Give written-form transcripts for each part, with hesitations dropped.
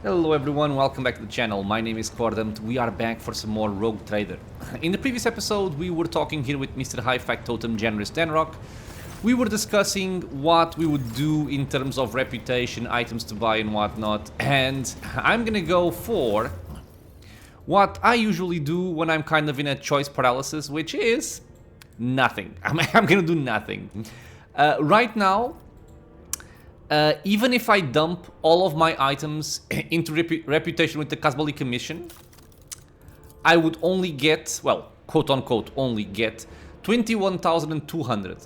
Hello everyone, welcome back to the channel. My name is Cordant. We are back for some more Rogue Trader. In the previous episode, we were talking here with Mr. High Fact Totem Generous Denrock. We were discussing what we would do in terms of reputation, items to buy and whatnot. And I'm gonna go for what I usually do when I'm kind of in a choice paralysis, which is nothing. I'm gonna do nothing. Right now, even if I dump all of my items into reputation with the Casbali Commission, I would only get, well, quote-unquote, only get 21,200.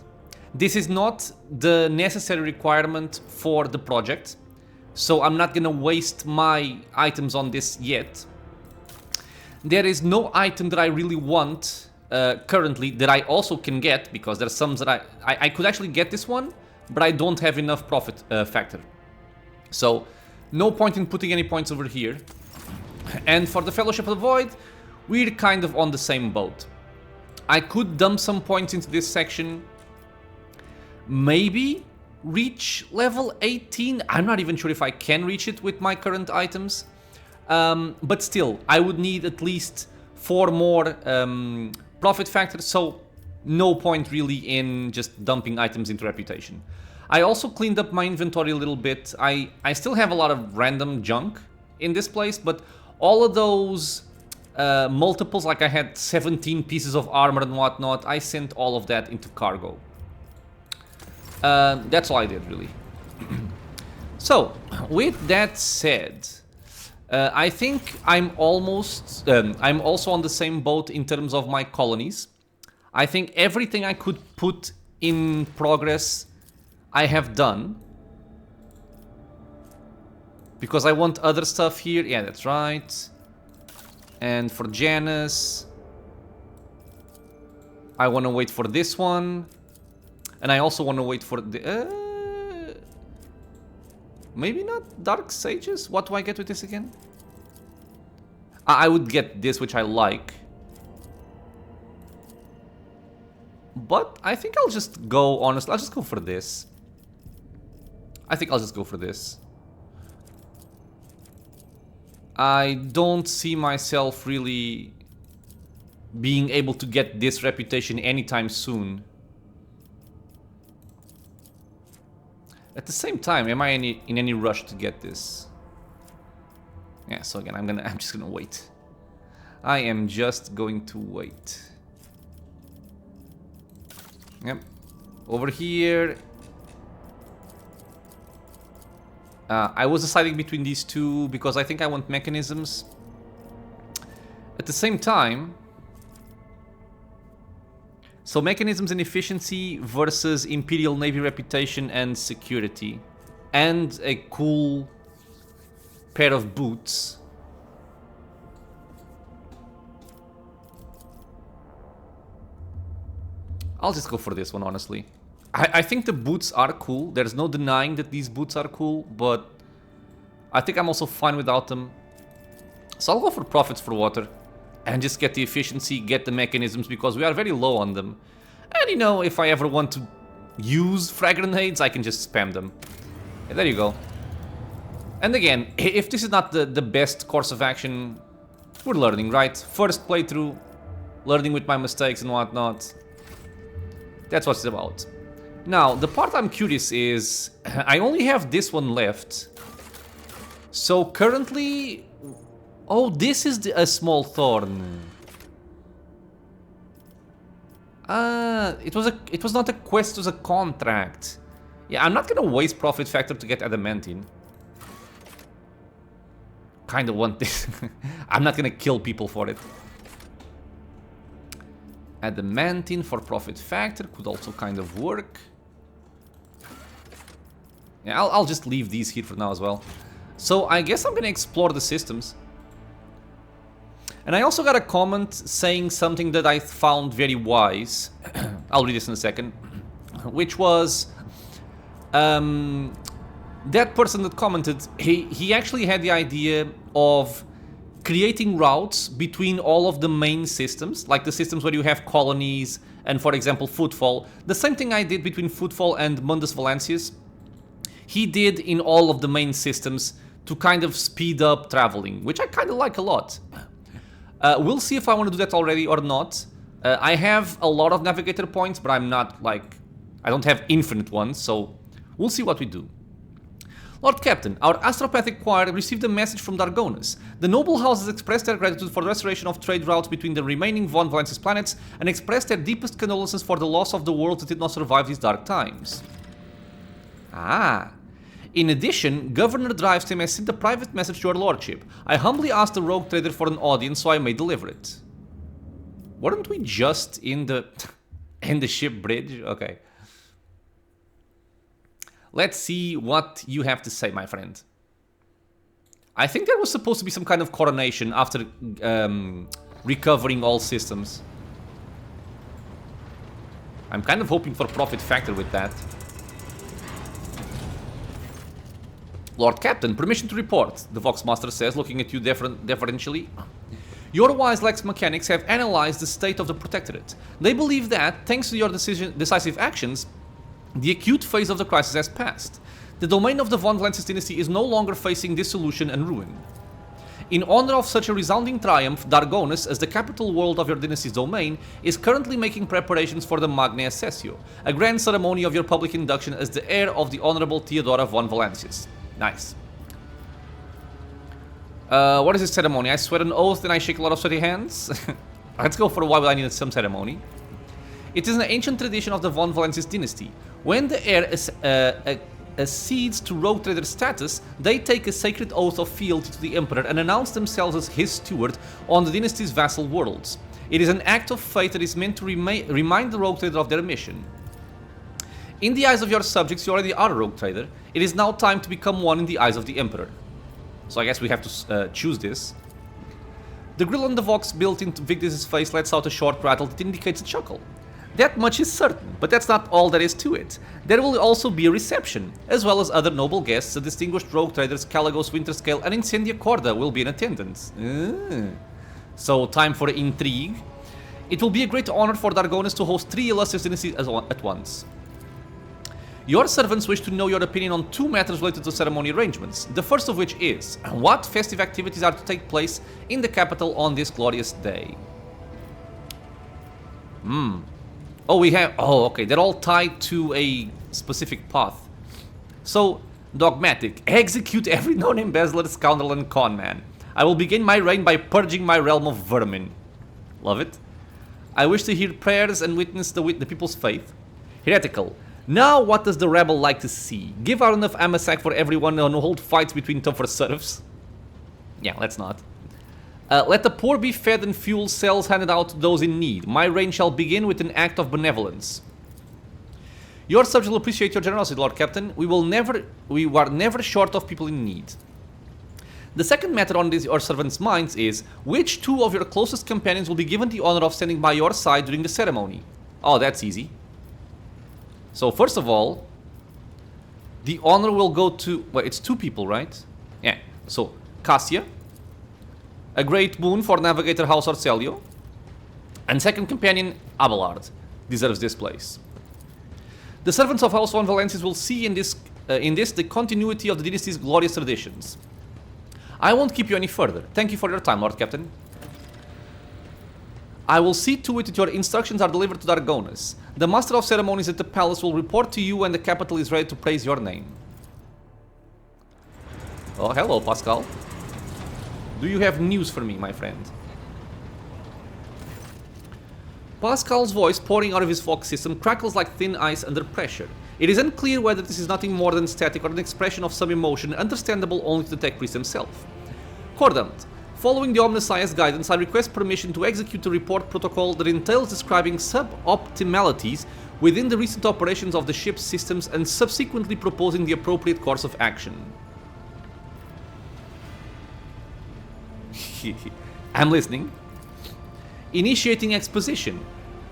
This is not the necessary requirement for the project, so I'm not gonna waste my items on this yet. There is no item that I really want currently that I also can get, because there's some that I could actually get this one, but I don't have enough profit factor. So, no point in putting any points over here. And for the Fellowship of the Void, we're kind of on the same boat. I could dump some points into this section. Maybe reach level 18. I'm not even sure if I can reach it with my current items. But still, I would need at least 4 more profit factors. So, no point really in just dumping items into reputation. I also cleaned up my inventory a little bit. I still have a lot of random junk in this place, but all of those multiples, like I had 17 pieces of armor and whatnot, I sent all of that into cargo. That's all I did, really. So, with that said, I think I'm almost... I'm also on the same boat in terms of my colonies. I think everything I could put in progress, I have done. Because I want other stuff here. Yeah, that's right. And for Janus, I want to wait for this one. And I also want to wait for the... maybe not Dark Sages? What do I get with this again? I would get this, which I like. But I think I'll just go, honestly, I'll just go for this. I think I'll just go for this. I don't see myself really being able to get this reputation anytime soon. At the same time, am I in any rush to get this? Yeah, so again, I'm just gonna wait. I am just going to wait. Yep. Over here. I was deciding between these two because I think I want mechanisms. At the same time... So mechanisms and efficiency versus Imperial Navy reputation and security. And a cool pair of boots. I'll just go for this one, honestly. I think the boots are cool. There's no denying that these boots are cool, but I think I'm also fine without them. So I'll go for profits for water and just get the efficiency, get the mechanisms, because we are very low on them. And you know, if I ever want to use frag grenades, I can just spam them. Yeah, there you go. And again, if this is not the best course of action, we're learning, right? First playthrough, learning with my mistakes and whatnot. That's what it's about. Now, the part I'm curious is, I only have this one left. So currently... Oh, this is a small thorn. It was not a quest, it was a contract. Yeah, I'm not gonna waste profit factor to get adamantine. Kinda want this. I'm not gonna kill people for it. Adamantine for profit factor could also kind of work. Yeah, I'll just leave these here for now as well. So I guess I'm gonna explore the systems. And I also got a comment saying something that I found very wise. I'll read this in a second. Which was... that person that commented, he actually had the idea of creating routes between all of the main systems, like the systems where you have colonies and, for example, Footfall. The same thing I did between Footfall and Mundus Valancius. He did in all of the main systems to kind of speed up traveling, which I kind of like a lot. We'll see if I want to do that already or not. I have a lot of navigator points, but I'm not like... I don't have infinite ones, so we'll see what we do. Lord Captain, our astropathic choir received a message from Dargonus. The noble house has expressed their gratitude for the restoration of trade routes between the remaining Von Valensis planets and expressed their deepest condolences for the loss of the world that did not survive these dark times. Ah. In addition, Governor Drivestem has sent a private message to your lordship. I humbly asked the rogue trader for an audience, so I may deliver it. Weren't we just in the... in the ship bridge? Okay. Let's see what you have to say, my friend. I think there was supposed to be some kind of coronation after recovering all systems. I'm kind of hoping for profit factor with that. Lord Captain, permission to report, the Voxmaster says, looking at you deferentially. Your wise Lex mechanics have analyzed the state of the Protectorate. They believe that, thanks to your decisive actions, the acute phase of the crisis has passed. The domain of the Von Valensis dynasty is no longer facing dissolution and ruin. In honor of such a resounding triumph, Dargonus, as the capital world of your dynasty's domain, is currently making preparations for the Magna Accessio, a grand ceremony of your public induction as the heir of the Honorable Theodora Von Valensis. Nice. What is this ceremony? I swear an oath and I shake a lot of sweaty hands? Let's go for a while, I needed some ceremony. It is an ancient tradition of the Von Valensis dynasty. When the heir accedes to rogue trader status, they take a sacred oath of fealty to the Emperor and announce themselves as his steward on the dynasty's vassal worlds. It is an act of faith that is meant to remind the rogue trader of their mission. In the eyes of your subjects, you already are a rogue trader. It is now time to become one in the eyes of the Emperor. So I guess we have to choose this. The grill on the Vox built into Victus's face lets out a short rattle that indicates a chuckle. That much is certain, but that's not all there is to it. There will also be a reception, as well as other noble guests. The distinguished rogue traders Calagos, Winterscale, and Incendia Corda will be in attendance. So, time for intrigue. It will be a great honor for Dargonus to host 3 illustrious dynasties at once. Your servants wish to know your opinion on 2 matters related to ceremony arrangements. The first of which is, what festive activities are to take place in the capital on this glorious day? Oh, we have... Oh, okay. They're all tied to a specific path. So, dogmatic. Execute every known embezzler, scoundrel, and conman. I will begin my reign by purging my realm of vermin. Love it. I wish to hear prayers and witness the people's faith. Heretical. Now, what does the rebel like to see? Give out enough Amasac for everyone and hold fights between tougher serfs. Yeah, let's not. Let the poor be fed and fuel cells handed out to those in need. My reign shall begin with an act of benevolence. Your subjects will appreciate your generosity, Lord Captain. We are never short of people in need. The second matter on your servants' minds is, which 2 of your closest companions will be given the honor of standing by your side during the ceremony? Oh, that's easy. So, first of all, the honor will go to... Well, it's 2 people, right? Yeah. So, Cassia. A great boon for Navigator House Orcelio. And second companion, Abelard, deserves this place. The servants of House Von Valensis will see in this the continuity of the dynasty's glorious traditions. I won't keep you any further. Thank you for your time, Lord Captain. I will see to it that your instructions are delivered to Dargonus. The Master of Ceremonies at the Palace will report to you when the capital is ready to praise your name. Oh, hello, Pascal. Do you have news for me, my friend? Pascal's voice, pouring out of his Vox system, crackles like thin ice under pressure. It is unclear whether this is nothing more than static or an expression of some emotion understandable only to the tech priest himself. Cordant, following the Omnissiah's guidance, I request permission to execute a report protocol that entails describing sub-optimalities within the recent operations of the ship's systems and subsequently proposing the appropriate course of action. I'm listening. Initiating exposition.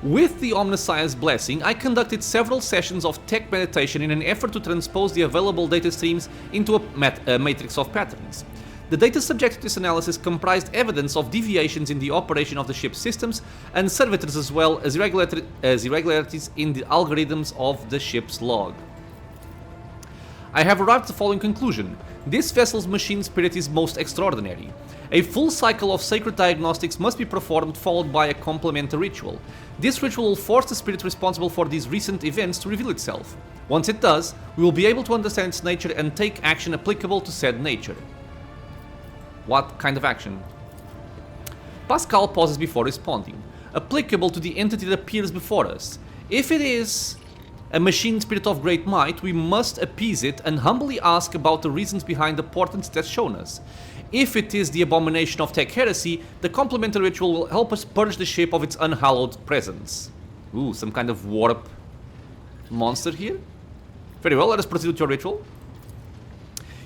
With the Omnissiah's blessing, I conducted several sessions of tech meditation in an effort to transpose the available data streams into a matrix of patterns. The data subject to this analysis comprised evidence of deviations in the operation of the ship's systems and servitors, as well as irregularities in the algorithms of the ship's log. I have arrived at the following conclusion. This vessel's machine spirit is most extraordinary. A full cycle of sacred diagnostics must be performed, followed by a complementary ritual. This ritual will force the spirit responsible for these recent events to reveal itself. Once it does, we will be able to understand its nature and take action applicable to said nature. What kind of action? Pascal pauses before responding. Applicable to the entity that appears before us. If it is a machine spirit of great might, we must appease it and humbly ask about the reasons behind the portents it has shown us. If it is the abomination of tech heresy, the complementary ritual will help us purge the ship of its unhallowed presence. Ooh, some kind of warp monster here? Very well, let us proceed with your ritual.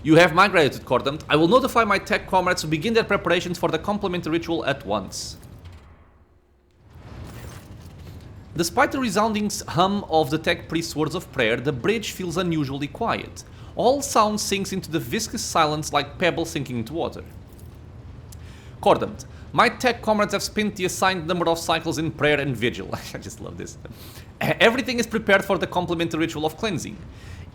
You have my gratitude, Cordant. I will notify my tech comrades to begin their preparations for the complementary ritual at once. Despite the resounding hum of the tech priest's words of prayer, the bridge feels unusually quiet. All sound sinks into the viscous silence like pebbles sinking into water. Cordant, my tech comrades have spent the assigned number of cycles in prayer and vigil. I just love this. Everything is prepared for the complementary ritual of cleansing.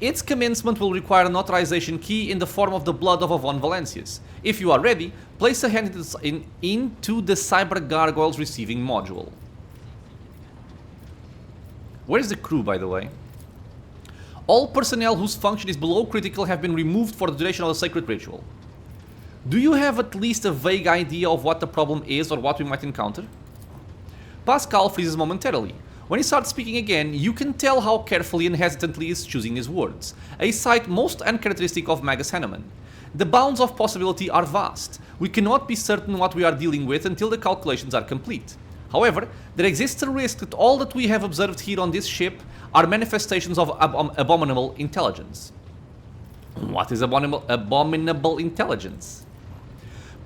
Its commencement will require an authorization key in the form of the blood of Avon Valencius. If you are ready, place a hand into the Cyber Gargoyle's receiving module. Where is the crew, by the way? All personnel whose function is below critical have been removed for the duration of the sacred ritual. Do you have at least a vague idea of what the problem is or what we might encounter? Pascal freezes momentarily. When he starts speaking again, you can tell how carefully and hesitantly he is choosing his words, a sight most uncharacteristic of Magus Hanneman. The bounds of possibility are vast. We cannot be certain what we are dealing with until the calculations are complete. However, there exists a risk that all that we have observed here on this ship are manifestations of abominable intelligence. What is abominable intelligence?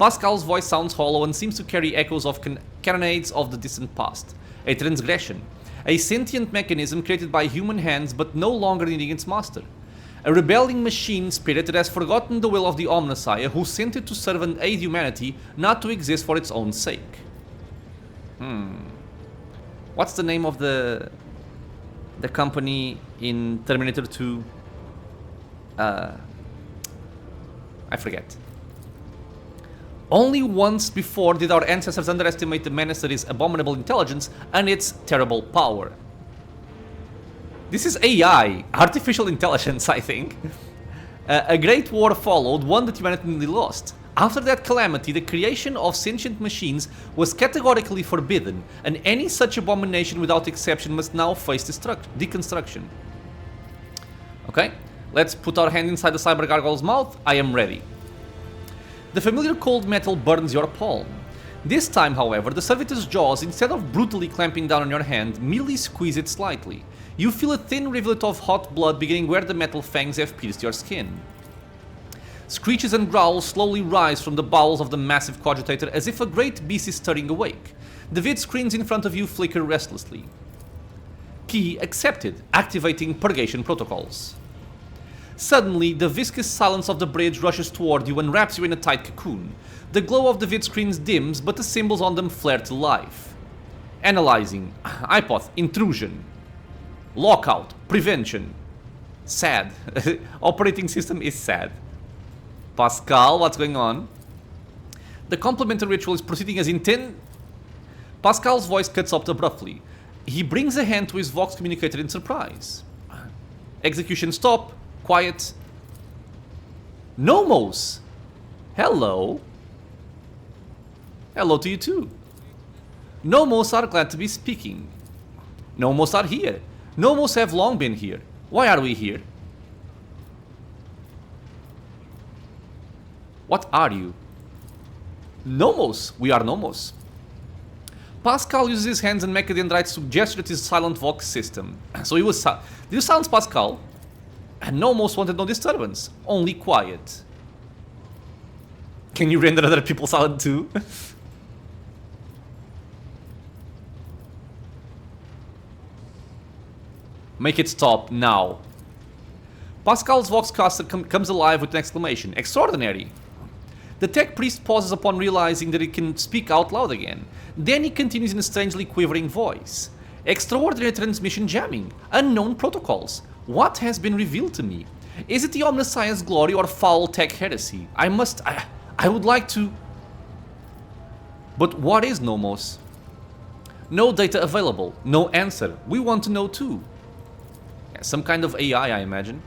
Pascal's voice sounds hollow and seems to carry echoes of cannonades of the distant past. A transgression. A sentient mechanism created by human hands but no longer needing its master. A rebelling machine spirit that has forgotten the will of the Omnissiah who sent it to serve and aid humanity, not to exist for its own sake. What's the name of the company in Terminator 2? I forget. Only once before did our ancestors underestimate the menace that is abominable intelligence and its terrible power. This is AI, artificial intelligence, I think. A great war followed, one that humanity nearly lost. After that calamity, the creation of sentient machines was categorically forbidden, and any such abomination without exception must now face deconstruction. Okay, let's put our hand inside the Cyber Gargoyle's mouth. I am ready. The familiar cold metal burns your palm. This time, however, the servitor's jaws, instead of brutally clamping down on your hand, merely squeeze it slightly. You feel a thin rivulet of hot blood beginning where the metal fangs have pierced your skin. Screeches and growls slowly rise from the bowels of the massive cogitator as if a great beast is stirring awake. The vid screens in front of you flicker restlessly. Key accepted, activating purgation protocols. Suddenly, the viscous silence of the bridge rushes toward you and wraps you in a tight cocoon. The glow of the vid screens dims, but the symbols on them flare to life. Analyzing. Hypoth. Intrusion. Lockout. Prevention. Sad. Operating system is sad. Pascal, what's going on? The complementary ritual is proceeding as intended. Pascal's voice cuts up abruptly. He brings a hand to his Vox communicator in surprise. Execution stop. Quiet. Nomos! Hello. Hello to you too. Nomos are glad to be speaking. Nomos are here. Nomos have long been here. Why are we here? What are you? Nomos. We are Nomos. Pascal uses his hands and mechadendrites to gesture at his silent Vox system. So he was... This sounds Pascal. And Nomos wanted no disturbance. Only quiet. Can you render other people silent too? Make it stop now. Pascal's Voxcaster comes alive with an exclamation. Extraordinary. The tech priest pauses upon realizing that it can speak out loud again. Then he continues in a strangely quivering voice. Extraordinary transmission jamming. Unknown protocols. What has been revealed to me? Is it the omniscience glory or foul tech heresy? I would like to... But what is Nomos? No data available. No answer. We want to know too. Yeah, some kind of AI, I imagine.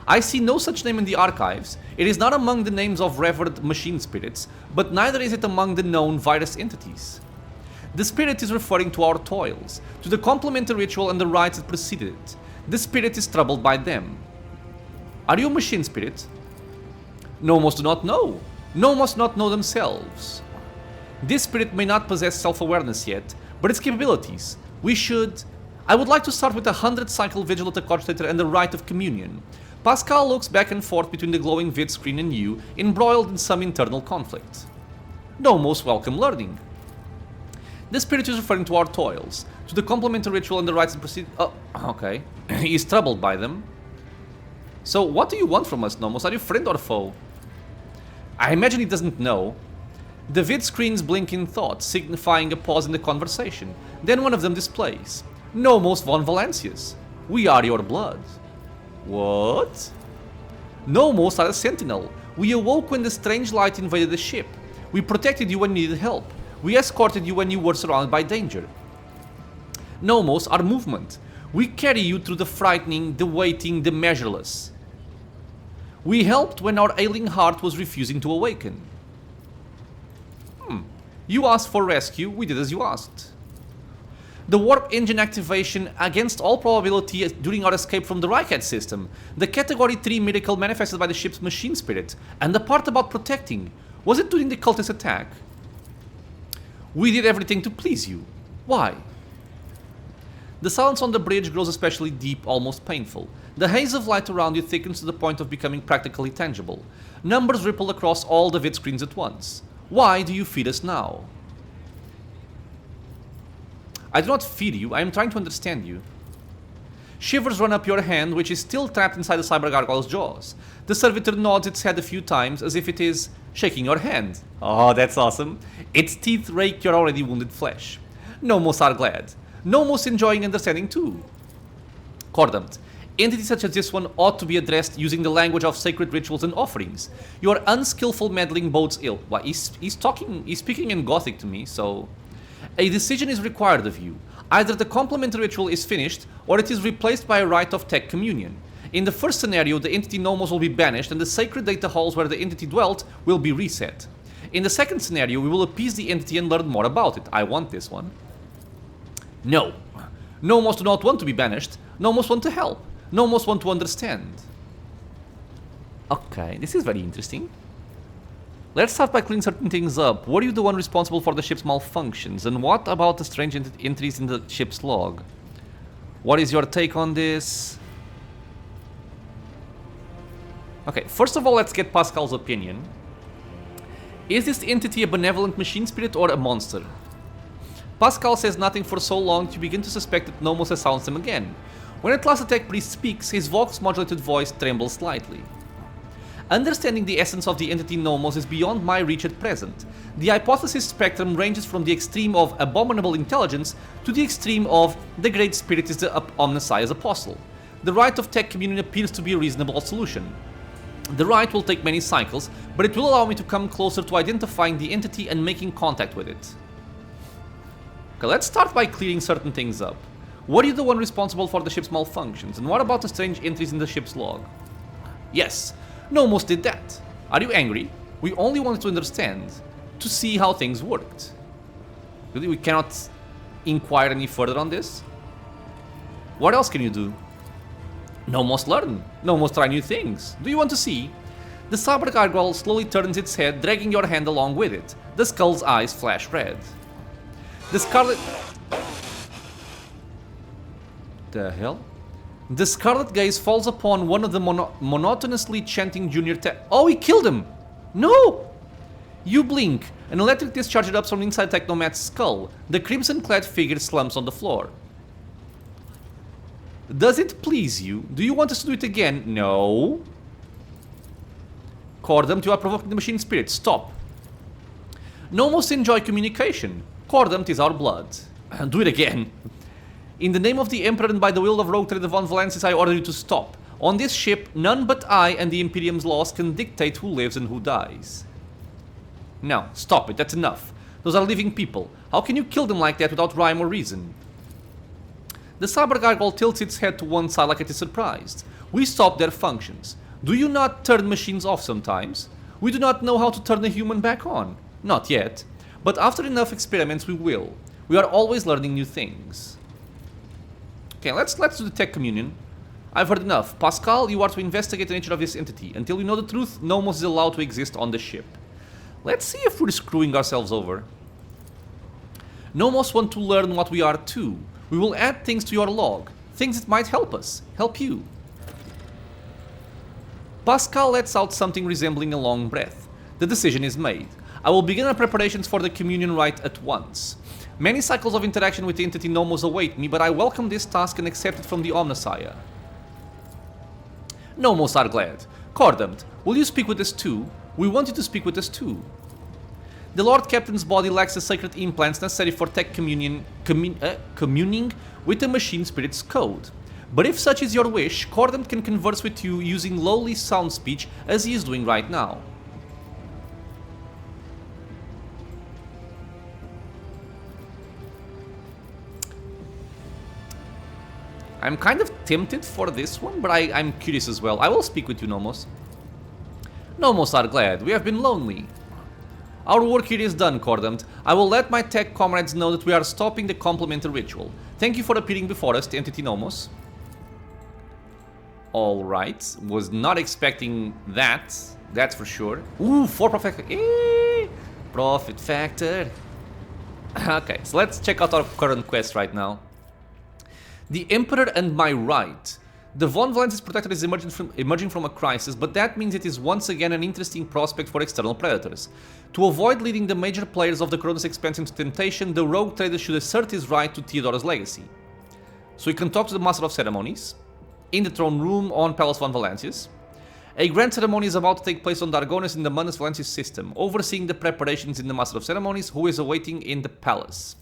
I see no such name in the archives. It is not among the names of revered machine spirits, but neither is it among the known virus entities. The spirit is referring to our toils, to the complementary ritual and the rites that preceded it. The spirit is troubled by them. Are you a machine spirit? Nomos do not know. Nomos do not know themselves. This spirit may not possess self-awareness yet, but its capabilities. I would like to start with a 100-cycle vigil at the cogitator and the rite of communion. Pascal looks back and forth between the glowing vid screen and you, embroiled in some internal conflict. Nomos welcome learning. The spirit is referring to our toils, to the complementary ritual and the rites that proceed. Oh, okay. He is troubled by them. So, what do you want from us, Nomos? Are you friend or foe? I imagine he doesn't know. The vid screens blink in thought, signifying a pause in the conversation. Then one of them displays. Nomos von Valancius. We are your blood. What? Nomos are a sentinel. We awoke when the strange light invaded the ship. We protected you when you needed help. We escorted you when you were surrounded by danger. Nomos are movement. We carry you through the frightening, the waiting, the measureless. We helped when our ailing heart was refusing to awaken. You asked for rescue, we did as you asked. The warp engine activation against all probability during our escape from the Reichhead system, the Category 3 miracle manifested by the ship's machine spirit, and the part about protecting, was it during the cultist attack? We did everything to please you. Why? The silence on the bridge grows especially deep, almost painful. The haze of light around you thickens to the point of becoming practically tangible. Numbers ripple across all the vid screens at once. Why do you feed us now? I do not feed you, I am trying to understand you. Shivers run up your hand, which is still trapped inside the cyber gargoyle's jaws. The servitor nods its head a few times, as if it is shaking your hand. Oh, that's awesome. Its teeth rake your already wounded flesh. Nomos are glad. Nomos enjoying understanding too. Cordamt. Entities such as this one ought to be addressed using the language of sacred rituals and offerings. Your unskillful meddling bodes ill. Well, he's speaking in Gothic to me, so... A decision is required of you. Either the complementary ritual is finished, or it is replaced by a rite of tech communion. In the first scenario, the entity Nomos will be banished, and the sacred data halls where the entity dwelt will be reset. In the second scenario, we will appease the entity and learn more about it. I want this one. No. Nomos do not want to be banished. Nomos want to help. Nomos want to understand. Okay, this is very interesting. Let's start by cleaning certain things up. Were you the one responsible for the ship's malfunctions? And what about the strange entries in the ship's log? What is your take on this? Okay, first of all, let's get Pascal's opinion. Is this entity a benevolent machine spirit or a monster? Pascal says nothing for so long you begin to suspect that Nomos has silenced him again. When at last the tech priest speaks, his vox-modulated voice trembles slightly. Understanding the essence of the entity Nomos is beyond my reach at present. The hypothesis spectrum ranges from the extreme of abominable intelligence to the extreme of the great spirit is the omniscience apostle. The rite of tech communion appears to be a reasonable solution. The rite will take many cycles, but it will allow me to come closer to identifying the entity and making contact with it. Okay, let's start by clearing certain things up. Were you the one responsible for the ship's malfunctions? And what about the strange entries in the ship's log? Yes. Nomos did that. Are you angry? We only wanted to understand, to see how things worked. Really, we cannot inquire any further on this? What else can you do? Nomos learn. Nomos try new things. Do you want to see? The cyber gargoyle slowly turns its head, dragging your hand along with it. The skull's eyes flash red. The scarlet... The hell? The scarlet gaze falls upon one of the monotonously chanting junior Oh, he killed him! No! You blink. An electric discharge erupts from inside Technomat's skull. The crimson-clad figure slumps on the floor. Does it please you? Do you want us to do it again? No. Cordamt, you are provoking the machine spirit. Stop. Nomos enjoy communication. Cordamt is our blood. Do it again. In the name of the Emperor and by the will of Rogue Trader von Valancius, I order you to stop. On this ship, none but I and the Imperium's laws can dictate who lives and who dies. Now, stop it, that's enough. Those are living people. How can you kill them like that without rhyme or reason? The cyber gargoyle tilts its head to one side like it is surprised. We stop their functions. Do you not turn machines off sometimes? We do not know how to turn a human back on. Not yet. But after enough experiments we will. We are always learning new things. Okay, let's do the tech communion. I've heard enough. Pascal, you are to investigate the nature of this entity. Until we know the truth, Nomos is allowed to exist on the ship. Let's see if we're screwing ourselves over. Nomos want to learn what we are too. We will add things to your log. Things that might help us. Help you. Pascal lets out something resembling a long breath. The decision is made. I will begin our preparations for the communion rite at once. Many cycles of interaction with the entity Nomos await me, but I welcome this task and accept it from the Omnissiah. Nomos are glad. Cordamt, will you speak with us too? We want you to speak with us too. The Lord Captain's body lacks the sacred implants necessary for tech communion, communing with the machine spirit's code. But if such is your wish, Cordamt can converse with you using lowly sound speech as he is doing right now. I'm kind of tempted for this one, but I'm curious as well. I will speak with you, Nomos. Nomos are glad. We have been lonely. Our work here is done, Cordamt. I will let my tech comrades know that we are stopping the complementary ritual. Thank you for appearing before us, the entity Nomos. Alright. Was not expecting that. That's for sure. Ooh, 4 profit factor. Profit factor. Okay, so let's check out our current quest right now. The Emperor and my right. The Von Valentis Protector is emerging from a crisis, but that means it is once again an interesting prospect for external predators. To avoid leading the major players of the Cronus expansion into temptation, the rogue trader should assert his right to Theodora's legacy. So we can talk to the Master of Ceremonies, in the throne room on Pallas Von Valentius. A grand ceremony is about to take place on Dargonus in the Manus Valentius system, overseeing the preparations in the Master of Ceremonies, who is awaiting in the palace.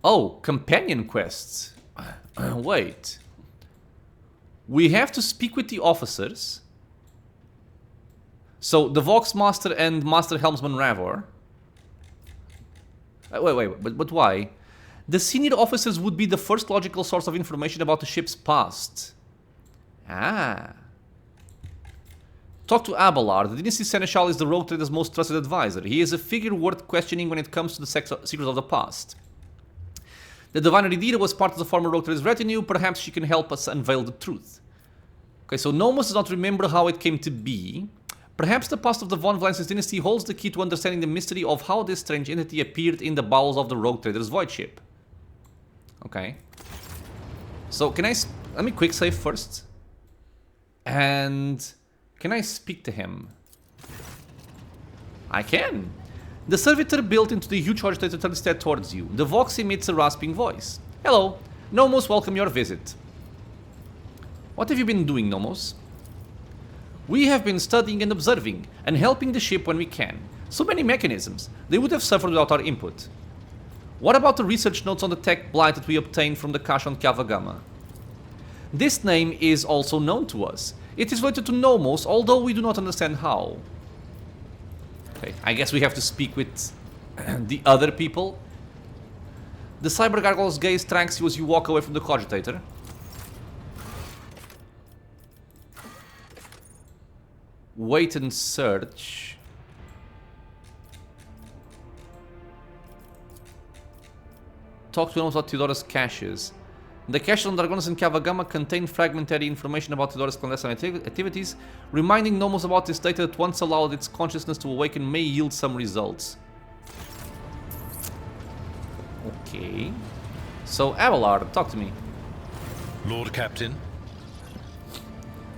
Oh, companion quests. Wait. We have to speak with the officers. So, the Vox Master and Master Helmsman Ravor. But why? The senior officers would be the first logical source of information about the ship's past. Ah. Talk to Abelard. The Dynasty Seneschal is the rogue trader's most trusted advisor. He is a figure worth questioning when it comes to the secrets of the past. The Divine Redira was part of the former rogue trader's retinue. Perhaps she can help us unveil the truth. Okay, so Nomos does not remember how it came to be. Perhaps the past of the Von Valentius dynasty holds the key to understanding the mystery of how this strange entity appeared in the bowels of the rogue trader's void ship. Okay. So can I... let me quick save first. And... can I speak to him? I can. The servitor built into the huge agitator turns his head towards you. The Vox emits a rasping voice. Hello. Nomos welcome your visit. What have you been doing, Nomos? We have been studying and observing, and helping the ship when we can. So many mechanisms. They would have suffered without our input. What about the research notes on the tech blight that we obtained from the cache on Kavagama? This name is also known to us. It is related to Nomos, although we do not understand how. Okay, I guess we have to speak with the other people. The cyber gargoyle's gaze tracks you as you walk away from the cogitator. Wait and search. Talk to Nomos about Theodora's caches. The caches on Dargonus and Kavagama contain fragmentary information about Theodora's clandestine activities. Reminding Nomos about this data that once allowed its consciousness to awaken may yield some results. Okay. So, Abelard, talk to me. Lord Captain?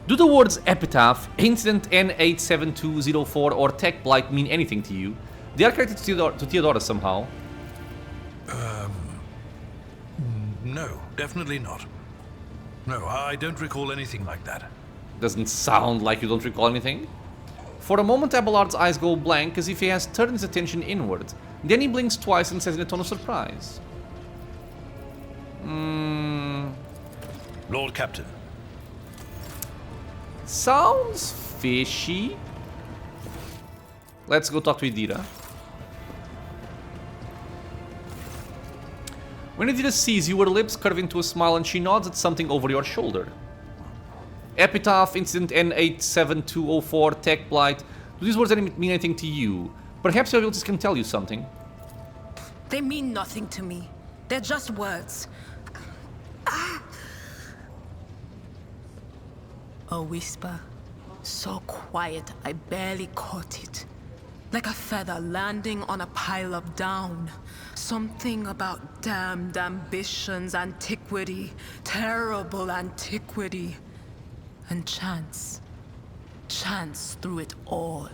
Do the words Epitaph, Incident N87204 or Tech Blight mean anything to you? They are connected to Theodora somehow. No, definitely not. No, I don't recall anything like that. Doesn't sound like you don't recall anything. For a moment, Abelard's eyes go blank as if he has turned his attention inward. Then he blinks twice and says in a tone of surprise. Lord Captain, Sounds fishy. Let's go talk to Idira. When Idira sees you, her lips curve into a smile and she nods at something over your shoulder. Epitaph, Incident N87204, Tech Blight. Do these words mean anything to you? Perhaps your abilities can tell you something. They mean nothing to me. They're just words. A whisper. So quiet, I barely caught it. Like a feather landing on a pile of down. Something about damned ambitions, antiquity, terrible antiquity. And chance. Chance through it all.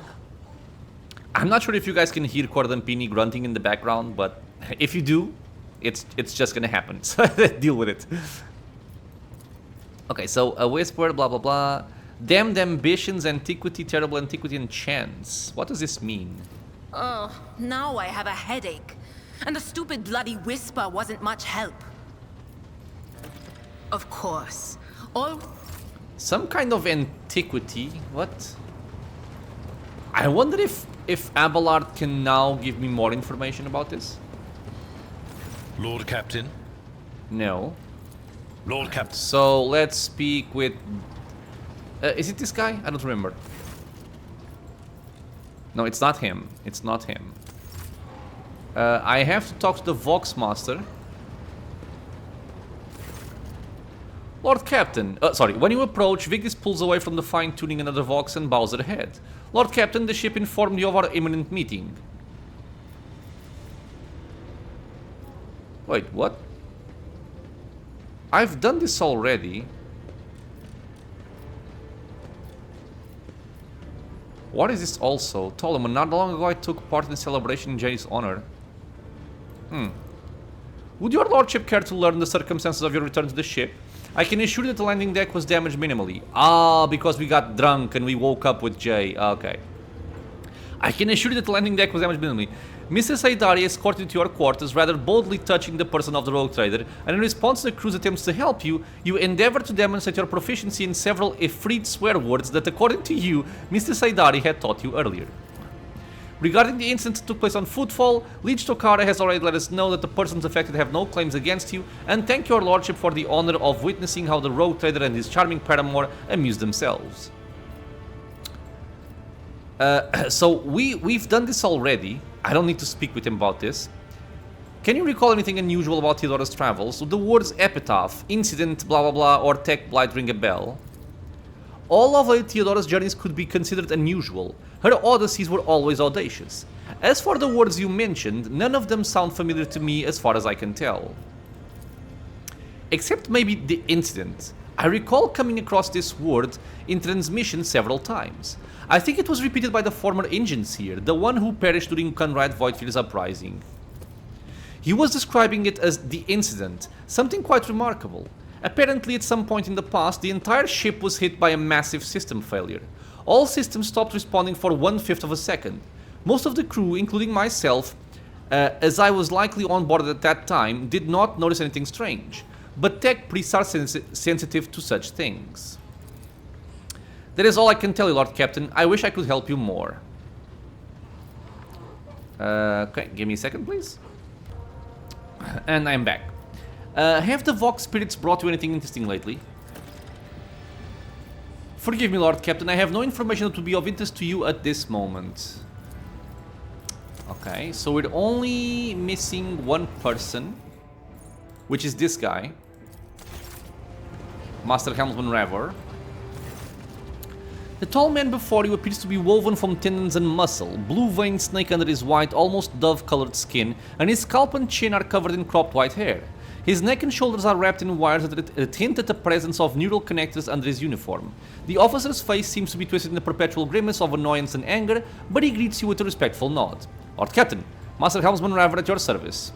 I'm not sure if you guys can hear Cordampini grunting in the background, but if you do, it's just gonna happen. So deal with it. Okay, so a whisper, blah blah blah. Damned ambitions, antiquity, terrible antiquity, and chance. What does this mean? Oh, now I have a headache. And the stupid bloody whisper wasn't much help. Of course. All... Some kind of antiquity? What? I wonder if Abelard can now give me more information about this? Lord Captain? No. Lord Captain. So let's speak with... is it this guy? I don't remember. No, it's not him. It's not him. I have to talk to the Vox Master. Lord Captain, sorry, when you approach, Vigdis pulls away from the fine-tuning another Vox and bows her head. Lord Captain, the ship informed you of our imminent meeting. Wait, what? I've done this already. What is this also? Ptolemy, not long ago I took part in the celebration in Jenny's honor. Would your lordship care to learn the circumstances of your return to the ship? I can assure you that the landing deck was damaged minimally. Ah, because we got drunk and we woke up with Jay. Okay. I can assure you that the landing deck was damaged minimally. Mr. Saidari escorted you to your quarters, rather boldly touching the person of the rogue trader, and in response to the crew's attempts to help you, you endeavored to demonstrate your proficiency in several Ifrit swear words that, according to you, Mr. Saidari had taught you earlier. Regarding the incident that took place on Footfall, Liege Tokara has already let us know that the persons affected have no claims against you, and thank your lordship for the honor of witnessing how the rogue trader and his charming paramour amused themselves. So we've done this already. I don't need to speak with him about this. Can you recall anything unusual about Theodora's travels? The words epitaph, incident, blah blah blah, or tech blight ring a bell? All of Lady Theodora's journeys could be considered unusual. Her odysseys were always audacious. As for the words you mentioned, none of them sound familiar to me as far as I can tell. Except maybe the incident. I recall coming across this word in transmission several times. I think it was repeated by the former engineer, the one who perished during Conrad Voidfield's uprising. He was describing it as the incident, something quite remarkable. Apparently, at some point in the past, the entire ship was hit by a massive system failure. All systems stopped responding for 1/5 of a second. Most of the crew, including myself, as I was likely on board at that time, did not notice anything strange. But tech priests are sensitive to such things. That is all I can tell you, Lord Captain. I wish I could help you more. Okay, give me a second, please. And I'm back. Have the Vox spirits brought you anything interesting lately? Forgive me, Lord Captain, I have no information that would be of interest to you at this moment. Okay, so we're only missing one person, which is this guy. Master Helmsman Rever. The tall man before you appears to be woven from tendons and muscle, blue-veined snake under his white, almost dove-colored skin, and his scalp and chin are covered in cropped white hair. His neck and shoulders are wrapped in wires that hint at the presence of neural connectors under his uniform. The officer's face seems to be twisted in a perpetual grimace of annoyance and anger, but he greets you with a respectful nod. Lord Captain, Master Helmsman Rever at your service.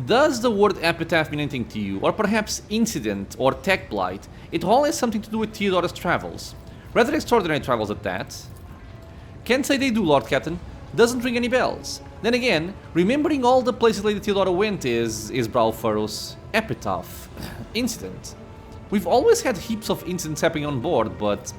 Does the word epitaph mean anything to you, or perhaps incident or tech blight? It all has something to do with Theodora's travels. Rather extraordinary travels at that. Can't say they do, Lord Captain. Doesn't ring any bells. Then again, remembering all the places Lady Theodora went is brow furrows. Epitaph. Incident. We've always had heaps of incidents happening on board, but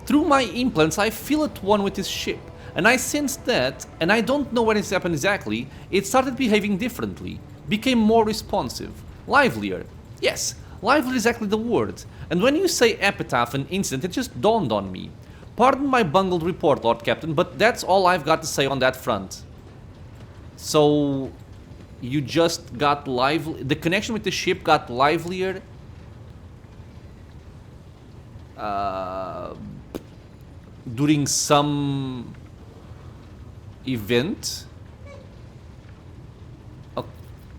through my implants I feel at one with this ship. And I sensed that, and I don't know when it's happened exactly, it started behaving differently, became more responsive, livelier. Yes, lively is exactly the word. And when you say epitaph and incident, it just dawned on me. Pardon my bungled report, Lord Captain, but that's all I've got to say on that front. So, you just got lively. The connection with the ship got livelier. During some event.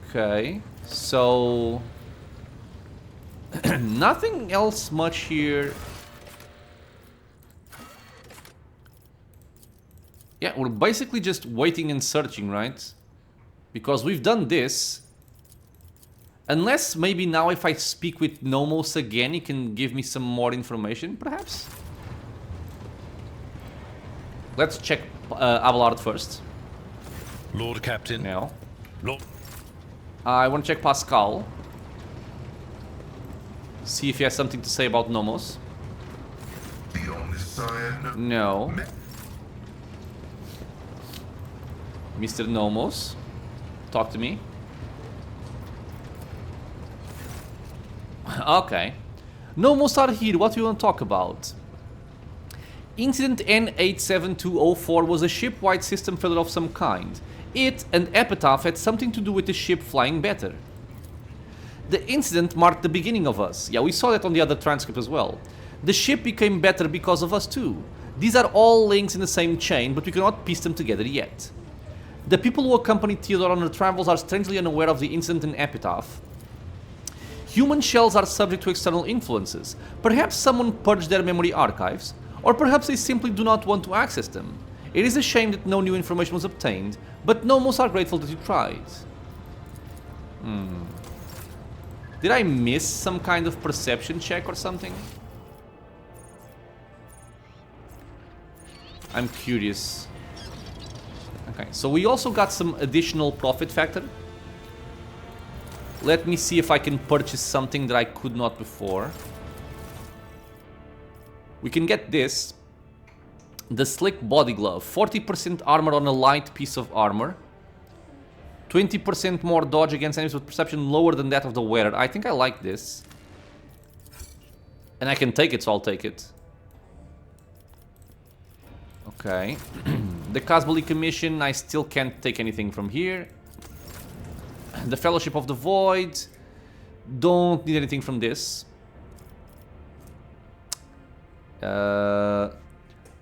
Okay, so nothing else much here. Yeah, we're basically just waiting and searching, right? Because we've done this. Unless maybe now if I speak with Nomos again, he can give me some more information, perhaps? Let's check Abelard first. Lord Captain. Now. Lord. I want to check Pascal. See if he has something to say about Nomos. The only sign. No. Mr. Nomos, talk to me. Okay. Nomos are here, what do you want to talk about? Incident N87204 was a ship-wide system failure of some kind. It and Epitaph had something to do with the ship flying better. The incident marked the beginning of us. Yeah, we saw that on the other transcript as well. The ship became better because of us too. These are all links in the same chain, but we cannot piece them together yet. The people who accompanied Theodore on her travels are strangely unaware of the incident in Epitaph. Human shells are subject to external influences. Perhaps someone purged their memory archives, or perhaps they simply do not want to access them. It is a shame that no new information was obtained, but Nomos are grateful that you tried. Did I miss some kind of perception check or something? I'm curious. Okay, so we also got some additional profit factor. Let me see if I can purchase something that I could not before. We can get this. The Slick Body Glove. 40% armor on a light piece of armor. 20% more dodge against enemies with perception lower than that of the wearer. I think I like this. And I can take it, so I'll take it. Okay. The Casbali Commission, I still can't take anything from here. The Fellowship of the Void. Don't need anything from this.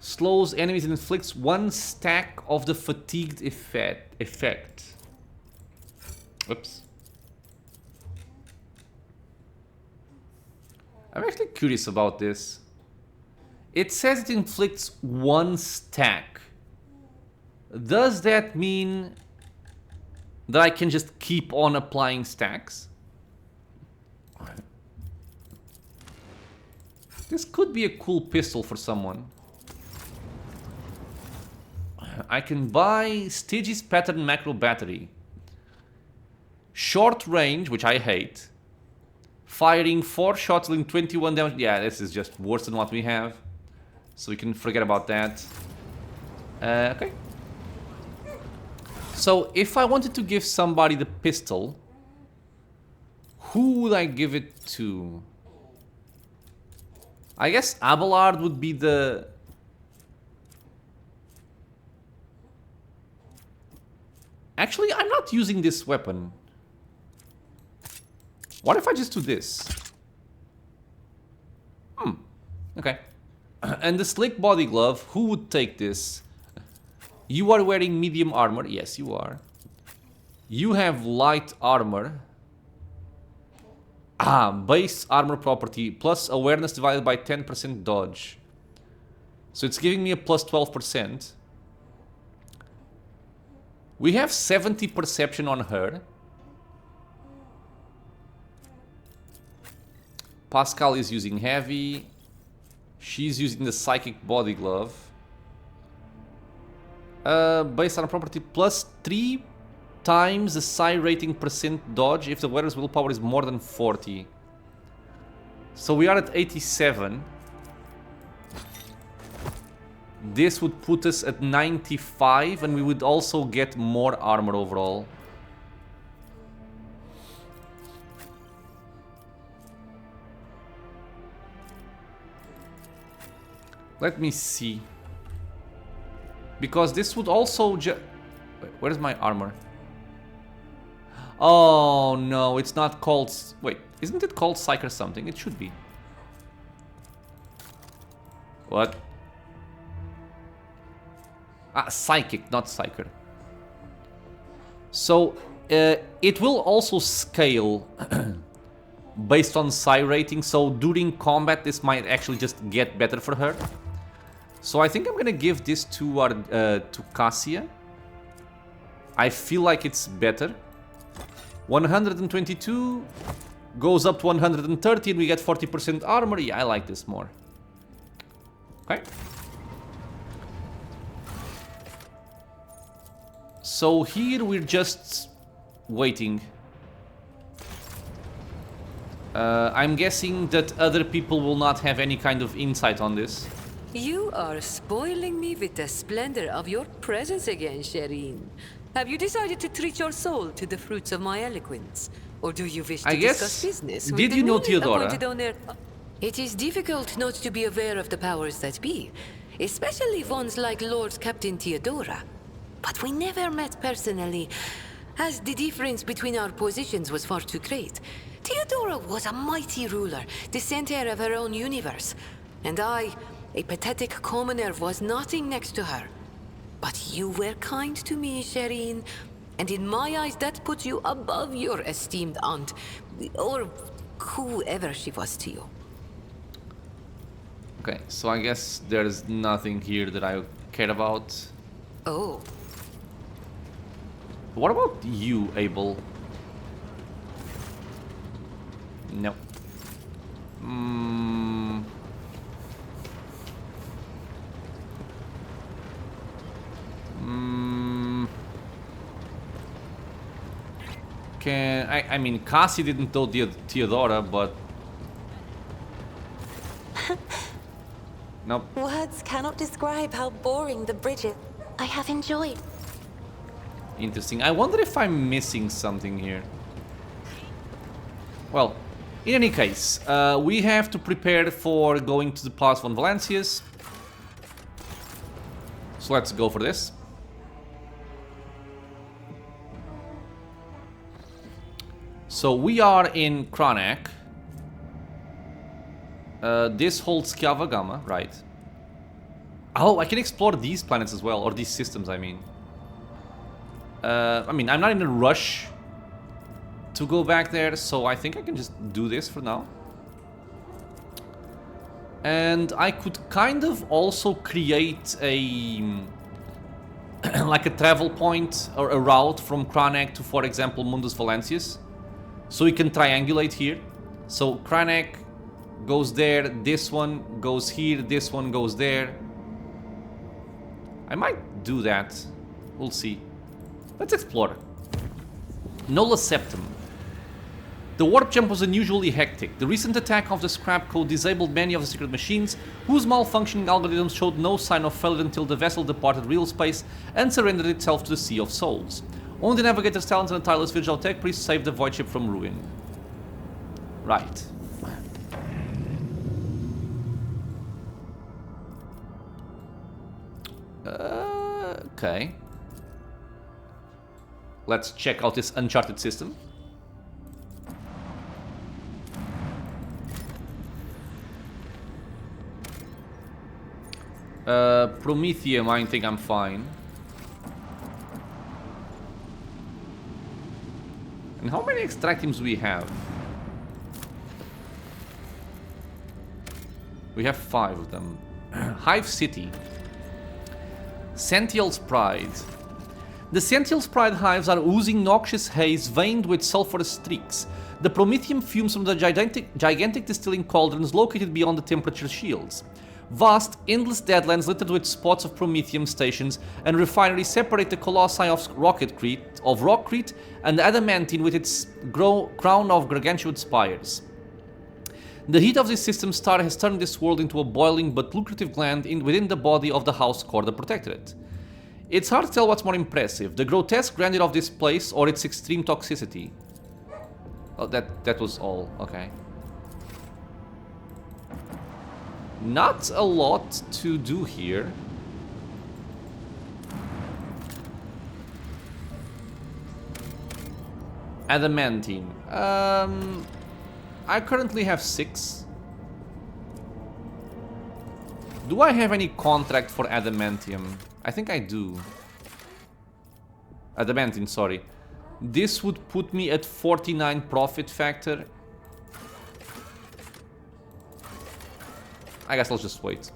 Slows enemies and inflicts 1 stack of the fatigued effect. Oops. I'm actually curious about this. It says it inflicts 1 stack. Does that mean that I can just keep on applying stacks? This could be a cool pistol for someone. I can buy Stygius Pattern Macro Battery. Short range, which I hate. Firing 4 shots dealing 21 damage. Yeah, this is just worse than what we have. So we can forget about that. Okay. So if I wanted to give somebody the pistol, who would I give it to? I guess Abelard would be the... Actually, I'm not using this weapon. What if I just do this? Okay. And the Slick Body Glove, who would take this? You are wearing medium armor. Yes, you are. You have light armor. Base armor property. Plus awareness divided by 10% dodge. So it's giving me a plus 12%. We have 70 perception on her. Pascal is using heavy. She's using the Psychic Body Glove. Based on a property plus 3 times the psi rating percent dodge if the wearer's willpower is more than 40. So we are at 87. This would put us at 95, and we would also get more armor overall. Let me see. Because this would also wait, where's my armor? Oh no, it's not called... Wait, isn't it called Psych or something? It should be. What? Ah, Psychic, not Psyker. So, it will also scale based on Psi rating, so during combat this might actually just get better for her. So I think I'm gonna give this to our to Cassia. I feel like it's better. 122 goes up to 130 and we get 40% armor. Yeah, I like this more. Okay. So here we're just waiting. I'm guessing that other people will not have any kind of insight on this. You are spoiling me with the splendor of your presence again, Shireen. Have you decided to treat your soul to the fruits of my eloquence? Or do you wish to discuss business with Did the you know newly Theodora? appointed owner? It is difficult not to be aware of the powers that be, especially ones like Lord Captain Theodora. But we never met personally, as the difference between our positions was far too great. Theodora was a mighty ruler, the center of her own universe, and I, a pathetic commoner, was nothing next to her. But you were kind to me, Shireen, and in my eyes that puts you above your esteemed aunt, or whoever she was to you. Okay, so I guess there's nothing here that I care about. Oh. What about you, Abel? No. I mean, Cassie didn't know Theodora, but... Nope. Words cannot describe how boring the bridge is. I have enjoyed. Interesting. I wonder if I'm missing something here. Well, in any case, we have to prepare for going to the Palace von Valancius. So let's go for this. So we are in Kranak. This holds Kiavagama, right? Oh, I can explore these planets as well, or these systems, I mean. I'm not in a rush to go back there, so I think I can just do this for now. And I could kind of also create a... like a travel point, or a route from Kranak to, for example, Mundus Valancius. So we can triangulate here. So Kranak goes there, this one goes here, this one goes there. I might do that. We'll see. Let's explore. Nola Septum. The warp jump was unusually hectic. The recent attack of the scrap code disabled many of the secret machines, whose malfunctioning algorithms showed no sign of failure until the vessel departed real space and surrendered itself to the Sea of Souls. Only the navigator's talents and a tireless vigil tech priest saved the void ship from ruin. Right. Okay. Let's check out this uncharted system. Prometheum, I think I'm fine. And how many extractiums do we have? We have 5 of them. Hive City. Sential's Pride. The Sential's Pride hives are oozing noxious haze veined with sulfurous streaks. The promethium fumes from the gigantic distilling cauldrons located beyond the temperature shields. Vast, endless deadlands littered with spots of promethium stations and refineries separate the colossi of Rockcrete and adamantine with its crown of gargantuan spires. The heat of this system star has turned this world into a boiling but lucrative gland within the body of the house core that protected it. It's hard to tell what's more impressive, the grotesque grandeur of this place or its extreme toxicity. Oh, that was all. Okay. Not a lot to do here. Adamantine. I currently have 6. Do I have any contract for adamantium? I think I do. Adamantine, sorry. This would put me at 49 profit factor. I guess I'll just wait.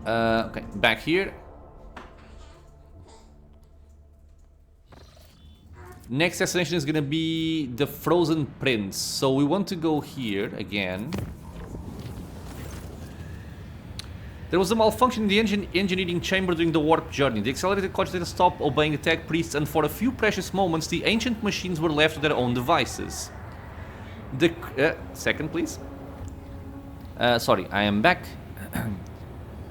Okay, back here. Next destination is gonna be the Frozen Prince. So we want to go here again. There was a malfunction in the engineering chamber during the warp journey. The accelerated cogitator stopped obeying the tech priests, and for a few precious moments, the ancient machines were left to their own devices. The second, please. Sorry, I am back.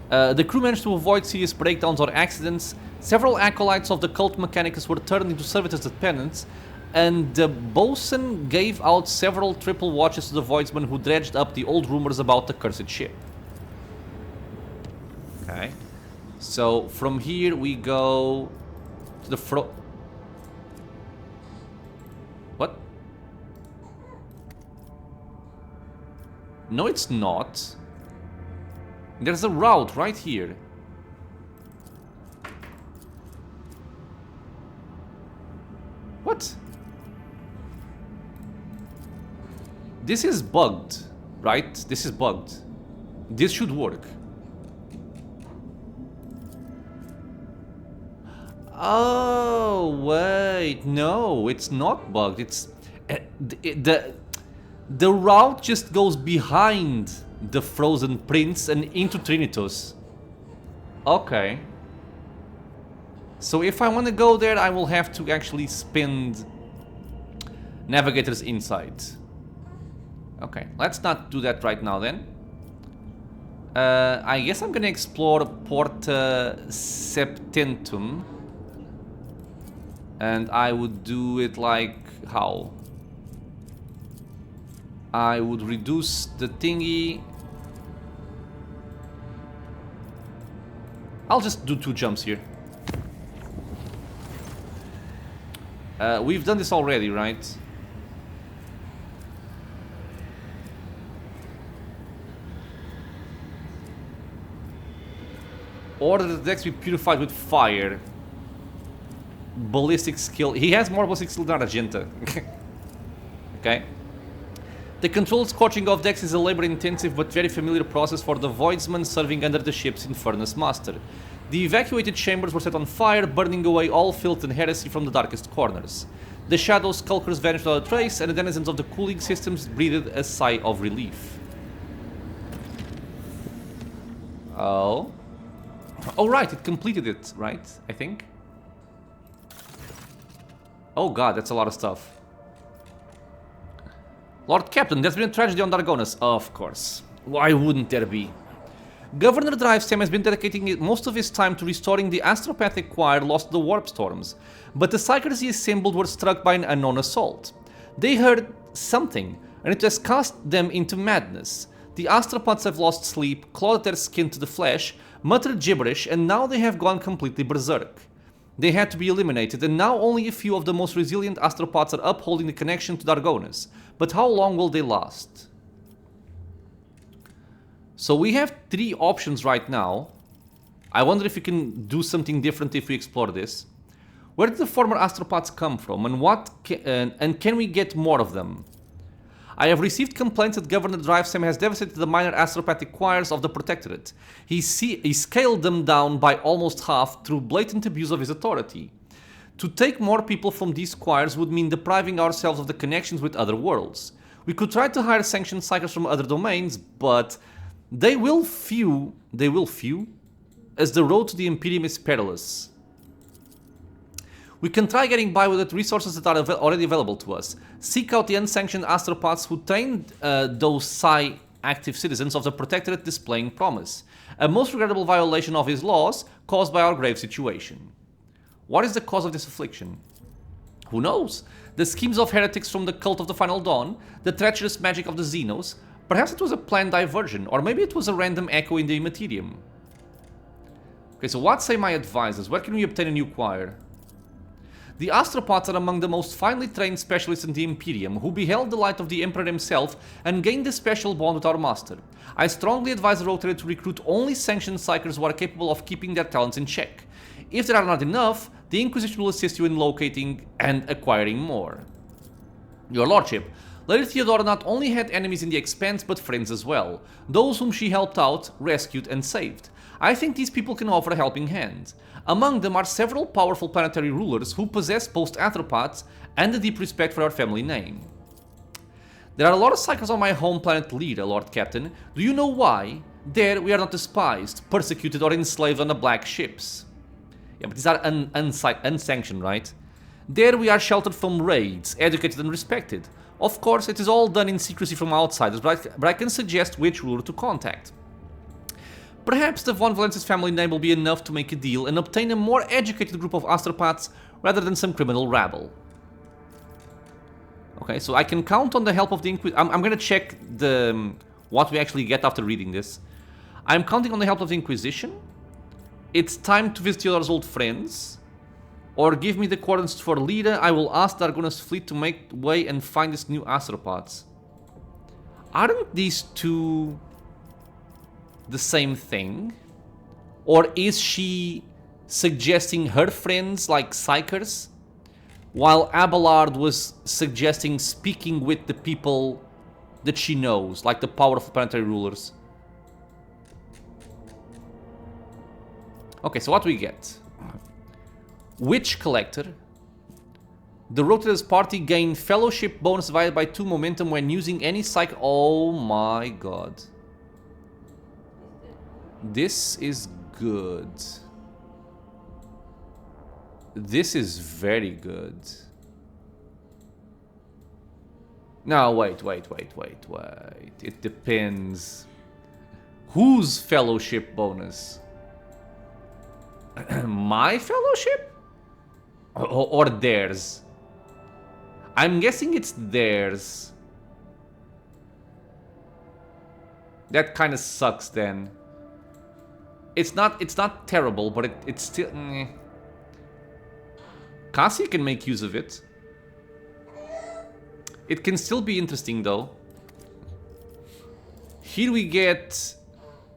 The crew managed to avoid serious breakdowns or accidents. Several acolytes of the cult Mechanicus were turned into servitors dependents, and the bosun gave out several triple watches to the Voidsman who dredged up the old rumors about the cursed ship. Okay. So, from here we go to the What? No, it's not. There's a route right here. What? This is bugged, right? This is bugged. This should work. Oh, wait. No, it's not bugged. It's... The route just goes behind the Frozen Prince and into Trinitos. Okay. So if I want to go there, I will have to actually spend Navigator's Insight. Okay, let's not do that right now then. I guess I'm gonna explore Porta Septentum. And I would do it like... how? I would reduce the thingy. I'll just do 2 jumps here. We've done this already, right? Order that the decks be purified with fire. Ballistic skill. He has more ballistic skill than Argenta. Okay. The controlled scorching of decks is a labor-intensive but very familiar process for the Voidsman serving under the ship's Infernus Master. The evacuated chambers were set on fire, burning away all filth and heresy from the darkest corners. The shadow skulkers vanished without a trace, and the denizens of the cooling systems breathed a sigh of relief. Oh. Oh, right, it completed it, right? I think. Oh god, that's a lot of stuff. Lord Captain, there's been a tragedy on Dargonus. Of course. Why wouldn't there be? Governor Drivestem has been dedicating most of his time to restoring the astropathic choir lost to the warp storms, but the psychers he assembled were struck by an unknown assault. They heard something, and it has cast them into madness. The astropods have lost sleep, clawed their skin to the flesh, muttered gibberish, and now they have gone completely berserk. They had to be eliminated, and now only a few of the most resilient astropods are upholding the connection to Dargonus. But how long will they last? So we have 3 options right now. I wonder if we can do something different if we explore this. Where did the former astropods come from, and can we get more of them? I have received complaints that Governor Drivestem has devastated the minor astropathic choirs of the Protectorate. He scaled them down by almost half through blatant abuse of his authority. To take more people from these choirs would mean depriving ourselves of the connections with other worlds. We could try to hire sanctioned psychers from other domains, but they will few, as the road to the Imperium is perilous. We can try getting by with the resources that are already available to us. Seek out the unsanctioned astropaths who trained those Psi active citizens of the Protectorate displaying promise. A most regrettable violation of his laws caused by our grave situation. What is the cause of this affliction? Who knows? The schemes of heretics from the cult of the Final Dawn, the treacherous magic of the Xenos. Perhaps it was a planned diversion, or maybe it was a random echo in the Immaterium. Okay, so what say my advisors? Where can we obtain a new choir? The astropaths are among the most finely trained specialists in the Imperium, who beheld the light of the Emperor himself and gained a special bond with our master. I strongly advise the Rogue Trader to recruit only sanctioned psychers who are capable of keeping their talents in check. If there are not enough, the Inquisition will assist you in locating and acquiring more. Your Lordship, Lady Theodora not only had enemies in the Expanse, but friends as well. Those whom she helped out, rescued and saved. I think these people can offer a helping hand. Among them are several powerful planetary rulers who possess both anthropods and a deep respect for our family name. There are a lot of psychers on my home planet Lyra, Lord Captain. Do you know why? There we are not despised, persecuted or enslaved on the black ships. Yeah, but these are unsanctioned, right? There we are sheltered from raids, educated and respected. Of course, it is all done in secrecy from outsiders, but I can suggest which ruler to contact. Perhaps the Von Valence's family name will be enough to make a deal and obtain a more educated group of astropaths rather than some criminal rabble. Okay, so I can count on the help of the Inquisition. I'm gonna check what we actually get after reading this. I'm counting on the help of the Inquisition. It's time to visit your old friends. Or give me the coordinates for Lyra. I will ask Dargona's fleet to make way and find these new astropods. Aren't these two the same thing? Or is she suggesting her friends like psychers, while Abelard was suggesting speaking with the people that she knows, like the powerful planetary rulers? Okay, so what do we get? Witch Collector. The Rogue Trader's party gain fellowship bonus divided by 2 momentum when using any psych. Oh my god. This is good. This is very good. Now wait. It depends. Whose fellowship bonus? My fellowship? Or theirs? I'm guessing it's theirs. That kind of sucks then. It's not terrible, but it's still... Cassie can make use of it. It can still be interesting though. Here we get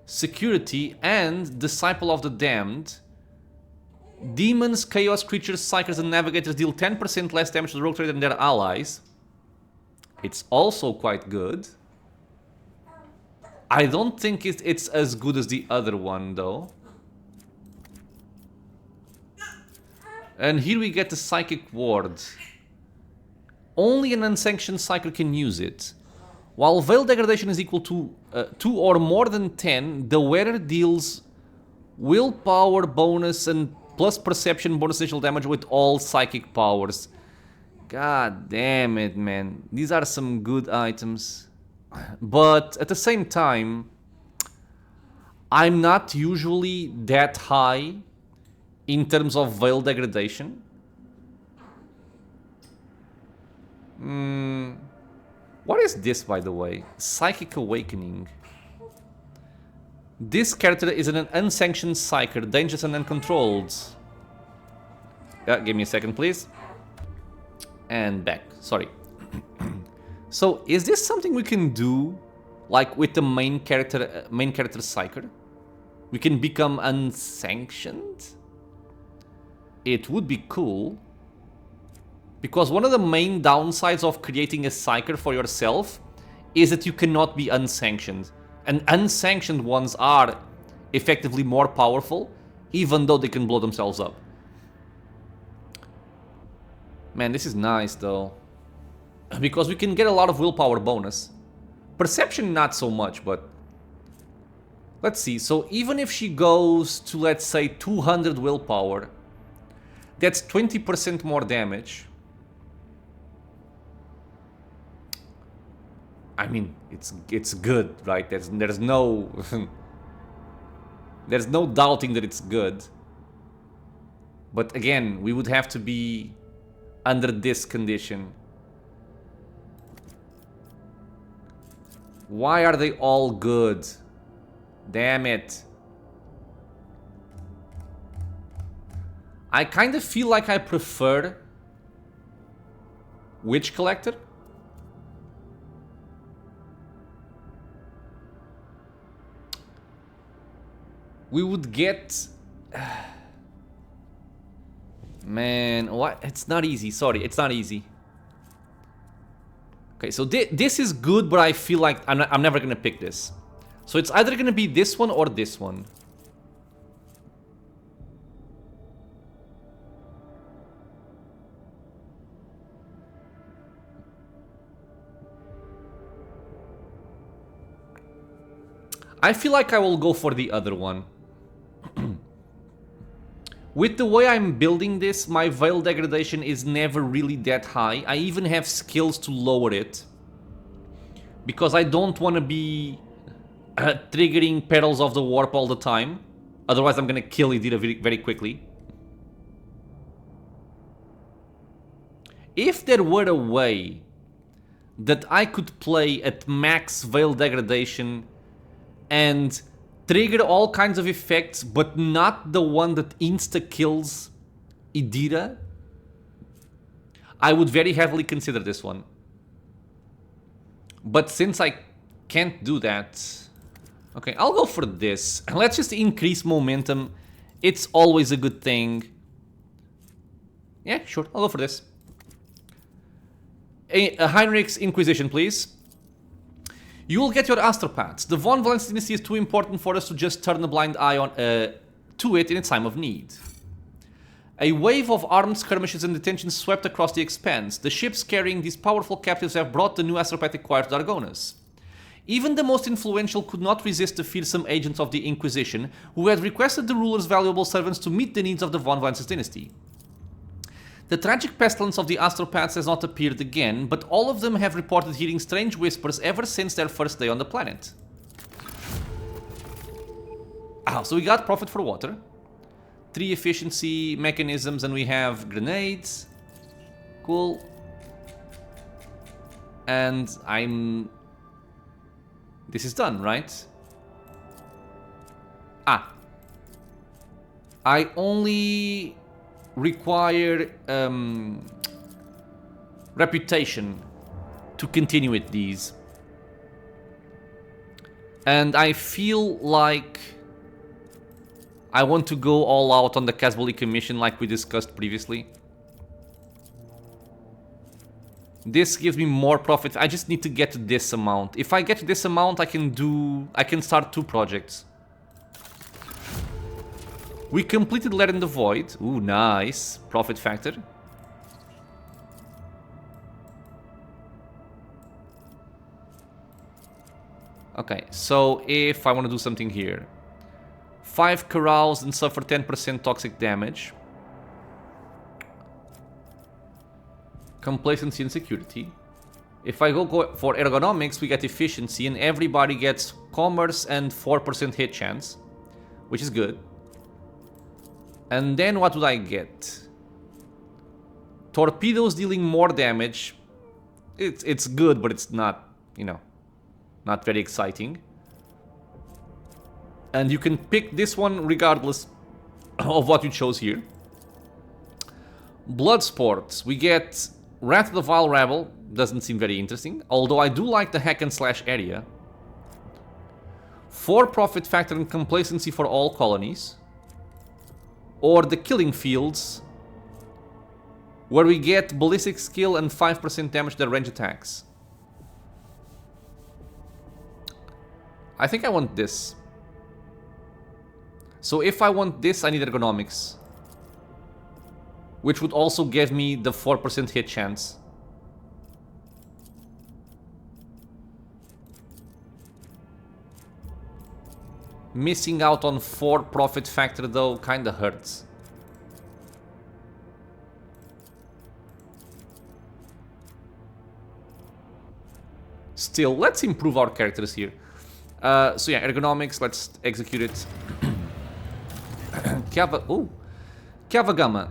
Security and Disciple of the Damned. Demons, Chaos Creatures, Psychers and Navigators deal 10% less damage to the Rogue Trader and their allies. It's also quite good. I don't think it's as good as the other one though. And here we get the Psychic Ward. Only an unsanctioned Psyker can use it. While Veil Degradation is equal to 2 or more than 10, the wearer deals willpower bonus and plus perception bonus initial damage with all psychic powers. God damn it, man. These are some good items. But at the same time, I'm not usually that high in terms of Veil Degradation. What is this, by the way? Psychic Awakening. This character is an unsanctioned psyker, dangerous and uncontrolled. Yeah, give me a second, please. And back. Sorry. So, is this something we can do, like with the main character psyker? We can become unsanctioned? It would be cool. Because one of the main downsides of creating a psyker for yourself is that you cannot be unsanctioned. And unsanctioned ones are effectively more powerful, even though they can blow themselves up. Man, this is nice though. Because we can get a lot of willpower bonus. Perception not so much, but... Let's see, so even if she goes to, let's say, 200 willpower, That's 20% more damage. I mean, it's good, right? There's no there's no doubting that it's good. But again, we would have to be under this condition. Why are they all good? Damn it. I kind of feel like I prefer Witch Collector. We would get... Man, what? It's not easy. Sorry, it's not easy. Okay, so this is good, but I feel like I'm never gonna pick this. So it's either gonna be this one or this one. I feel like I will go for the other one. With the way I'm building this, my Veil degradation is never really that high. I even have skills to lower it. Because I don't want to be triggering Perils of the Warp all the time. Otherwise I'm going to kill Idira very, very quickly. If there were a way that I could play at max Veil degradation and trigger all kinds of effects, but not the one that insta-kills Idira, I would very heavily consider this one. But since I can't do that... Okay, I'll go for this. And let's just increase momentum. It's always a good thing. Yeah, sure, I'll go for this. Heinrich's Inquisition, please. You will get your astropaths. The Von Valence dynasty is too important for us to just turn a blind eye on to it in its time of need. A wave of armed skirmishes and detentions swept across the expanse. The ships carrying these powerful captives have brought the new astropathic choir to Dargonas. Even the most influential could not resist the fearsome agents of the Inquisition, who had requested the ruler's valuable servants to meet the needs of the Von Valence dynasty. The tragic pestilence of the astropaths has not appeared again, but all of them have reported hearing strange whispers ever since their first day on the planet. So we got Profit for Water, 3 efficiency mechanisms, and we have grenades. Cool. And this is done, right? I only require reputation to continue with these. And I feel like I want to go all out on the Casbolic Commission like we discussed previously. This gives me more profit. I just need to get to this amount. If I get to this amount, I can start 2 projects. We completed Lair in the Void. Ooh, nice. Profit factor. Okay, so if I want to do something here. 5 carouse and suffer 10% toxic damage. Complacency and security. If I go for ergonomics, we get efficiency and everybody gets commerce and 4% hit chance, which is good. And then what would I get? Torpedoes dealing more damage. It's good, but it's not, you know, not very exciting. And you can pick this one regardless of what you chose here. Blood Sports. We get Wrath of the Vile Rabble. Doesn't seem very interesting. Although I do like the hack and slash area. 4 profit factor and complacency for all colonies. Or the Killing Fields, where we get ballistic skill and 5% damage to their range attacks. I think I want this. So if I want this, I need ergonomics, which would also give me the 4% hit chance. Missing out on 4 profit factor though kinda hurts. still, let's improve our characters here. So yeah, ergonomics, let's execute it. Kavagama.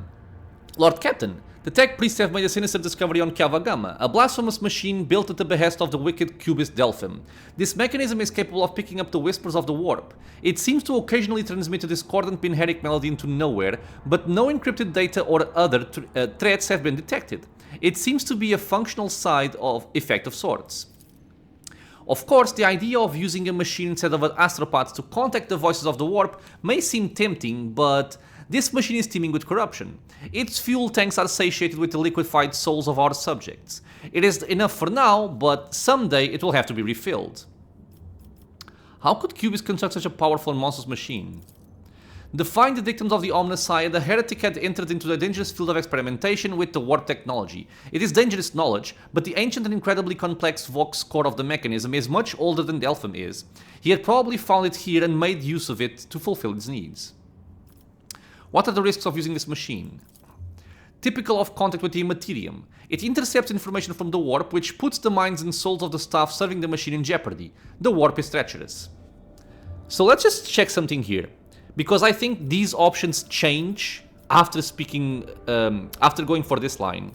Lord Captain, the tech priests have made a sinister discovery on Kavagama, a blasphemous machine built at the behest of the wicked cubist Delphim. This mechanism is capable of picking up the whispers of the warp. It seems to occasionally transmit a discordant binheric melody into nowhere, but no encrypted data or other threats have been detected. It seems to be a functional side effect of sorts. Of course, the idea of using a machine instead of an astropath to contact the voices of the warp may seem tempting, but this machine is teeming with corruption. Its fuel tanks are satiated with the liquefied souls of our subjects. It is enough for now, but someday it will have to be refilled. How could Cubis construct such a powerful and monstrous machine? Defying the dictums of the Omnissiah, the heretic had entered into the dangerous field of experimentation with the warp technology. It is dangerous knowledge, but the ancient and incredibly complex vox core of the mechanism is much older than Delphim is. He had probably found it here and made use of it to fulfill its needs. What are the risks of using this machine? Typical of contact with the Immaterium, it intercepts information from the warp, which puts the minds and souls of the staff serving the machine in jeopardy. The warp is treacherous. So let's just check something here, because I think these options change after after going for this line.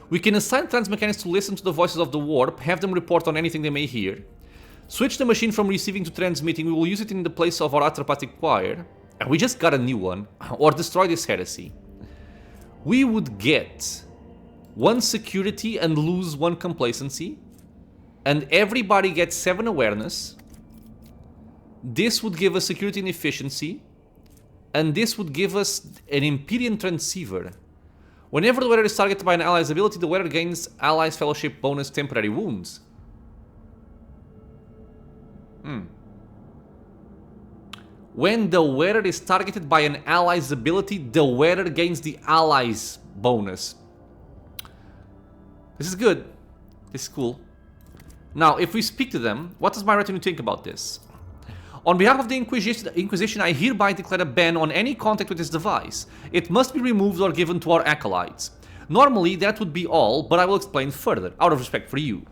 We can assign transmechanics to listen to the voices of the warp, have them report on anything they may hear. Switch the machine from receiving to transmitting, we will use it in the place of our atropathic choir. And we just got a new one. Or destroy this heresy. We would get 1 security and lose 1 complacency. And everybody gets 7 awareness. This would give us security and efficiency. And this would give us an Empyrean transceiver. Whenever the wearer is targeted by an ally's ability, the wearer gains allies fellowship bonus temporary wounds. When the wearer is targeted by an ally's ability, the wearer gains the allies bonus. This is good. This is cool. Now, if we speak to them, what does my retinue think about this? On behalf of the Inquisition, I hereby declare a ban on any contact with this device. It must be removed or given to our acolytes. Normally, that would be all, but I will explain further, out of respect for you.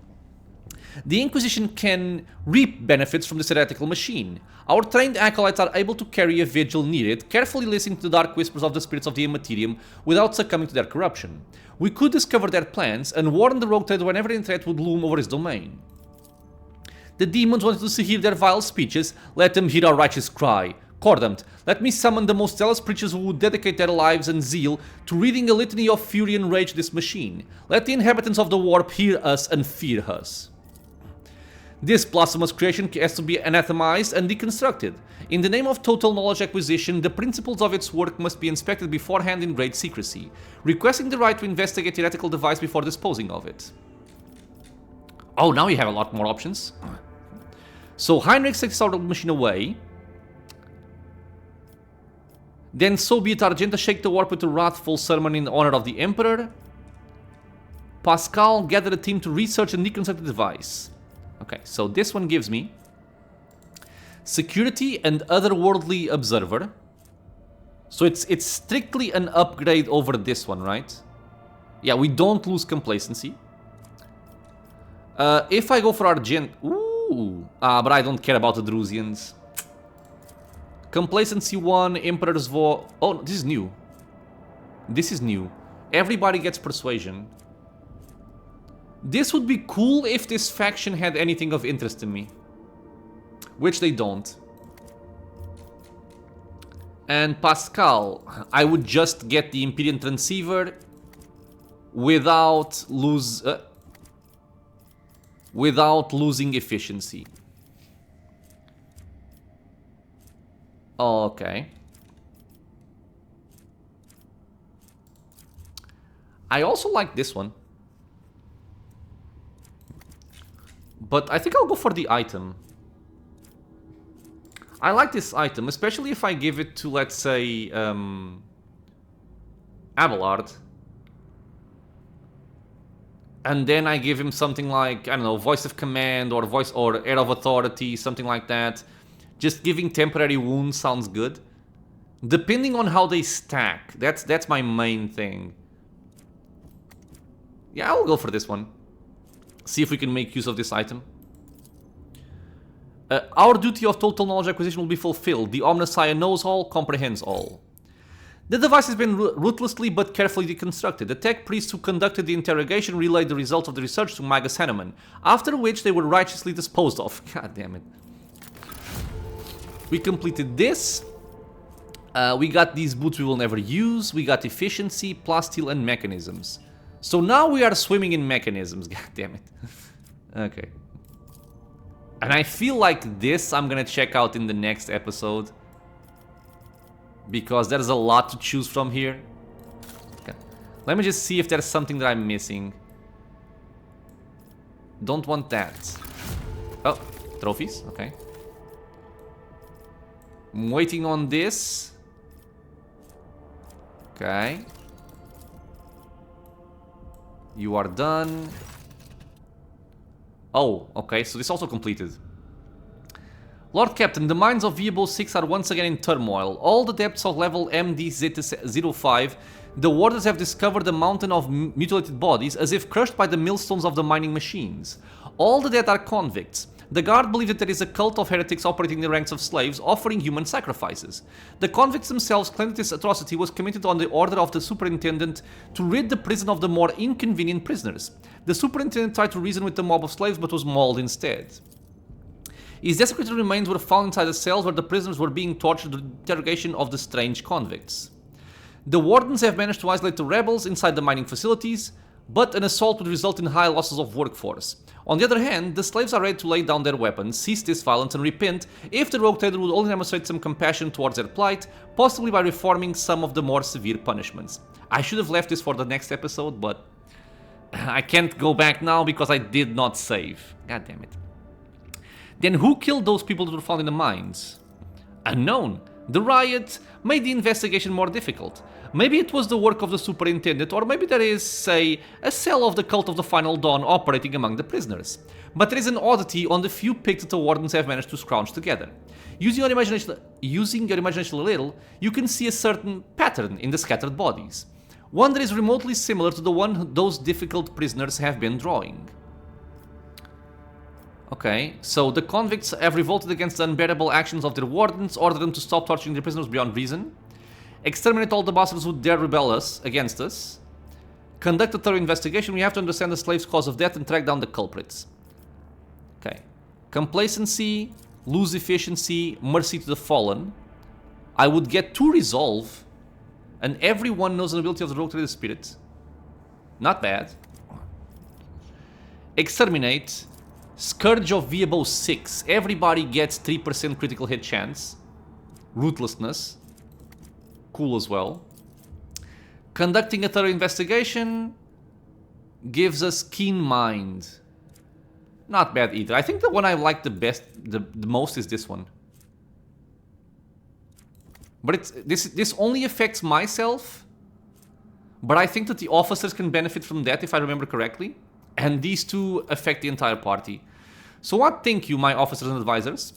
The Inquisition can reap benefits from this heretical machine. Our trained acolytes are able to carry a vigil near it, carefully listening to the dark whispers of the spirits of the Immaterium without succumbing to their corruption. We could discover their plans and warn the rogue trader whenever any threat would loom over his domain. The demons wanted to hear their vile speeches. Let them hear our righteous cry. Cordamt, let me summon the most zealous preachers who would dedicate their lives and zeal to reading a litany of fury and rage to this machine. Let the inhabitants of the warp hear us and fear us. This blasphemous creation has to be anathemized and deconstructed. In the name of total knowledge acquisition, the principles of its work must be inspected beforehand in great secrecy, requesting the right to investigate the heretical device before disposing of it. Oh, now you have a lot more options. So Heinrich takes our machine away. Then so be it, Argenta shake the warp with a wrathful sermon in honor of the Emperor. Pascal gathered a team to research and deconstruct the device. Okay, so this one gives me security and otherworldly observer. So it's strictly an upgrade over this one, right? Yeah, we don't lose complacency. If I go for Argent... Ooh! But I don't care about the Drusians. Complacency 1, Emperor's Vow... Oh, this is new. This is new. Everybody gets Persuasion. This would be cool if this faction had anything of interest in me. Which they don't. And Pascal, I would just get the Empyrean Transceiver without losing efficiency. Okay. I also like this one. But I think I'll go for the item. I like this item, especially if I give it to, let's say, Abelard. And then I give him something like, I don't know, Voice of Command or Voice or Air of Authority, something like that. Just giving temporary wounds sounds good. Depending on how they stack, that's my main thing. Yeah, I'll go for this one. See if we can make use of this item. Our duty of total knowledge acquisition will be fulfilled. The Omnissiah knows all, comprehends all. The device has been ruthlessly but carefully deconstructed. The tech priests who conducted the interrogation relayed the results of the research to Magus Hanuman, after which they were righteously disposed of. God damn it. We completed this. We got these boots we will never use. We got efficiency, plasteel, and mechanisms. So now we are swimming in mechanisms. God damn it. Okay. And I feel like this I'm gonna check out in the next episode, because there's a lot to choose from here. Okay. Let me just see if there's something that I'm missing. Don't want that. Oh, trophies, okay. I'm waiting on this. Okay. You are done. Oh, okay, so this also completed. Lord Captain, the mines of Viable 6 are once again in turmoil. All the depths of level MD-05, the warders have discovered a mountain of mutilated bodies, as if crushed by the millstones of the mining machines. All the dead are convicts. The guard believe that there is a cult of heretics operating in the ranks of slaves, offering human sacrifices. The convicts themselves claim that this atrocity was committed on the order of the superintendent to rid the prison of the more inconvenient prisoners. The superintendent tried to reason with the mob of slaves, but was mauled instead. His desecrated remains were found inside the cells where the prisoners were being tortured during the interrogation of the strange convicts. The wardens have managed to isolate the rebels inside the mining facilities, but an assault would result in high losses of workforce. On the other hand, the slaves are ready to lay down their weapons, cease this violence, and repent if the rogue trader would only demonstrate some compassion towards their plight, possibly by reforming some of the more severe punishments. I should have left this for the next episode, but I can't go back now because I did not save. God damn it. Then who killed those people that were found in the mines? Unknown. The riot made the investigation more difficult. Maybe it was the work of the superintendent, or maybe there is, say, a cell of the cult of the Final Dawn operating among the prisoners. But there is an oddity on the few pigs that the wardens have managed to scrounge together. Using your imagination a little, you can see a certain pattern in the scattered bodies. One that is remotely similar to the one those difficult prisoners have been drawing. Okay, so the convicts have revolted against the unbearable actions of their wardens, ordered them to stop torturing their prisoners beyond reason, exterminate all the bastards who dare rebel against us, conduct a thorough investigation. We have to understand the slaves' cause of death and track down the culprits. Okay, complacency, lose efficiency, mercy to the fallen. I would get to resolve, and everyone knows the ability of the rogue trader spirit. Not bad. Exterminate. Scourge of Viable 6. Everybody gets 3% critical hit chance. Ruthlessness. Cool as well. Conducting a thorough investigation gives us Keen Mind. Not bad either. I think the one I like the best, the most is this one. But this only affects myself. But I think that the officers can benefit from that if I remember correctly. And these two affect the entire party. So what think you, my officers and advisors?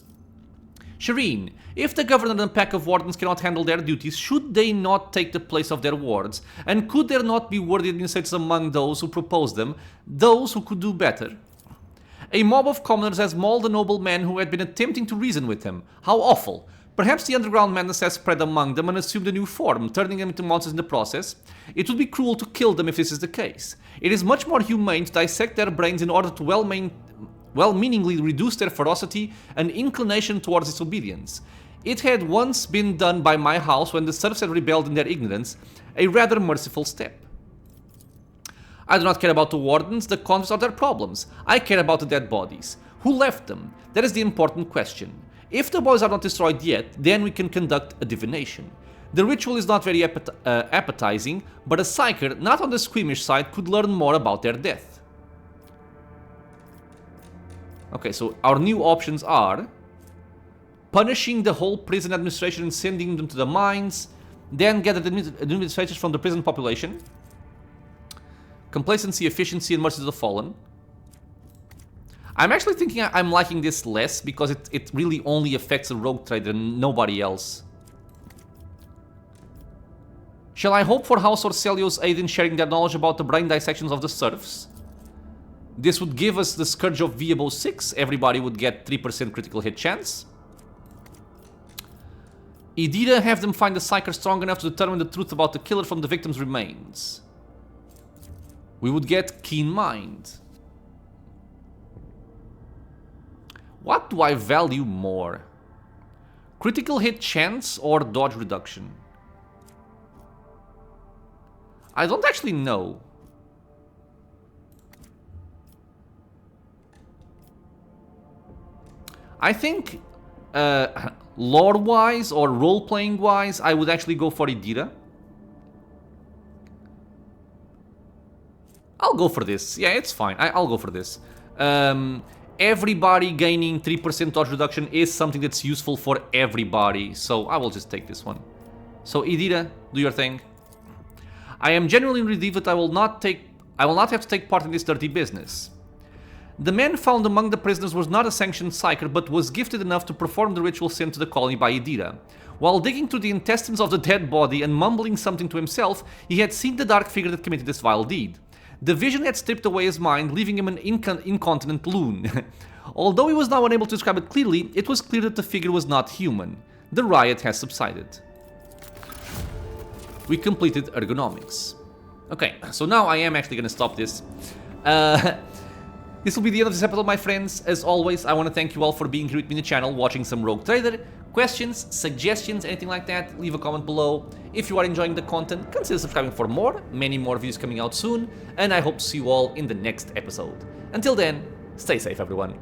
Shireen, if the governor and a pack of wardens cannot handle their duties, should they not take the place of their wards? And could there not be worthy initiates among those who propose them, those who could do better? A mob of commoners has mauled a noble man who had been attempting to reason with him. How awful. Perhaps the underground madness has spread among them and assumed a new form, turning them into monsters in the process. It would be cruel to kill them if this is the case. It is much more humane to dissect their brains in order to well-meaningly reduce their ferocity and inclination towards disobedience. It had once been done by my house when the serfs had rebelled in their ignorance, a rather merciful step. I do not care about the wardens, the convicts are their problems. I care about the dead bodies. Who left them? That is the important question. If the boys are not destroyed yet, then we can conduct a divination. The ritual is not very appetizing, but a psyker, not on the squeamish side, could learn more about their death. Okay, so our new options are punishing the whole prison administration and sending them to the mines, then gather the administrators from the prison population, complacency, efficiency, and mercy to the fallen. I'm actually thinking I'm liking this less because it really only affects a rogue trader and nobody else. Shall I hope for House Orcelio's aid in sharing their knowledge about the brain dissections of the serfs? This would give us the Scourge of V above 6. Everybody would get 3% critical hit chance. Idira, have them find the Psyker strong enough to determine the truth about the killer from the victim's remains. We would get Keen Mind. What do I value more? Critical hit chance or dodge reduction? I don't actually know. I think lore-wise or role-playing-wise, I would actually go for Idira. I'll go for this. Yeah, it's fine. I'll go for this. Everybody gaining 3% dodge reduction is something that's useful for everybody, so I will just take this one. So Idira, do your thing. I am genuinely relieved that I will not have to take part in this dirty business. The man found among the prisoners was not a sanctioned psyker, but was gifted enough to perform the ritual sent to the colony by Idira. While digging through the intestines of the dead body and mumbling something to himself, he had seen the dark figure that committed this vile deed. The vision had stripped away his mind, leaving him an incontinent loon. Although he was now unable to describe it clearly, it was clear that the figure was not human. The riot has subsided. We completed ergonomics. Okay, so now I am actually going to stop this. This will be the end of this episode, my friends. As always, I want to thank you all for being here with me in the channel, watching some Rogue Trader. Questions, suggestions, anything like that, leave a comment below. If you are enjoying the content, consider subscribing for more. Many more videos coming out soon, and I hope to see you all in the next episode. Until then, stay safe, everyone.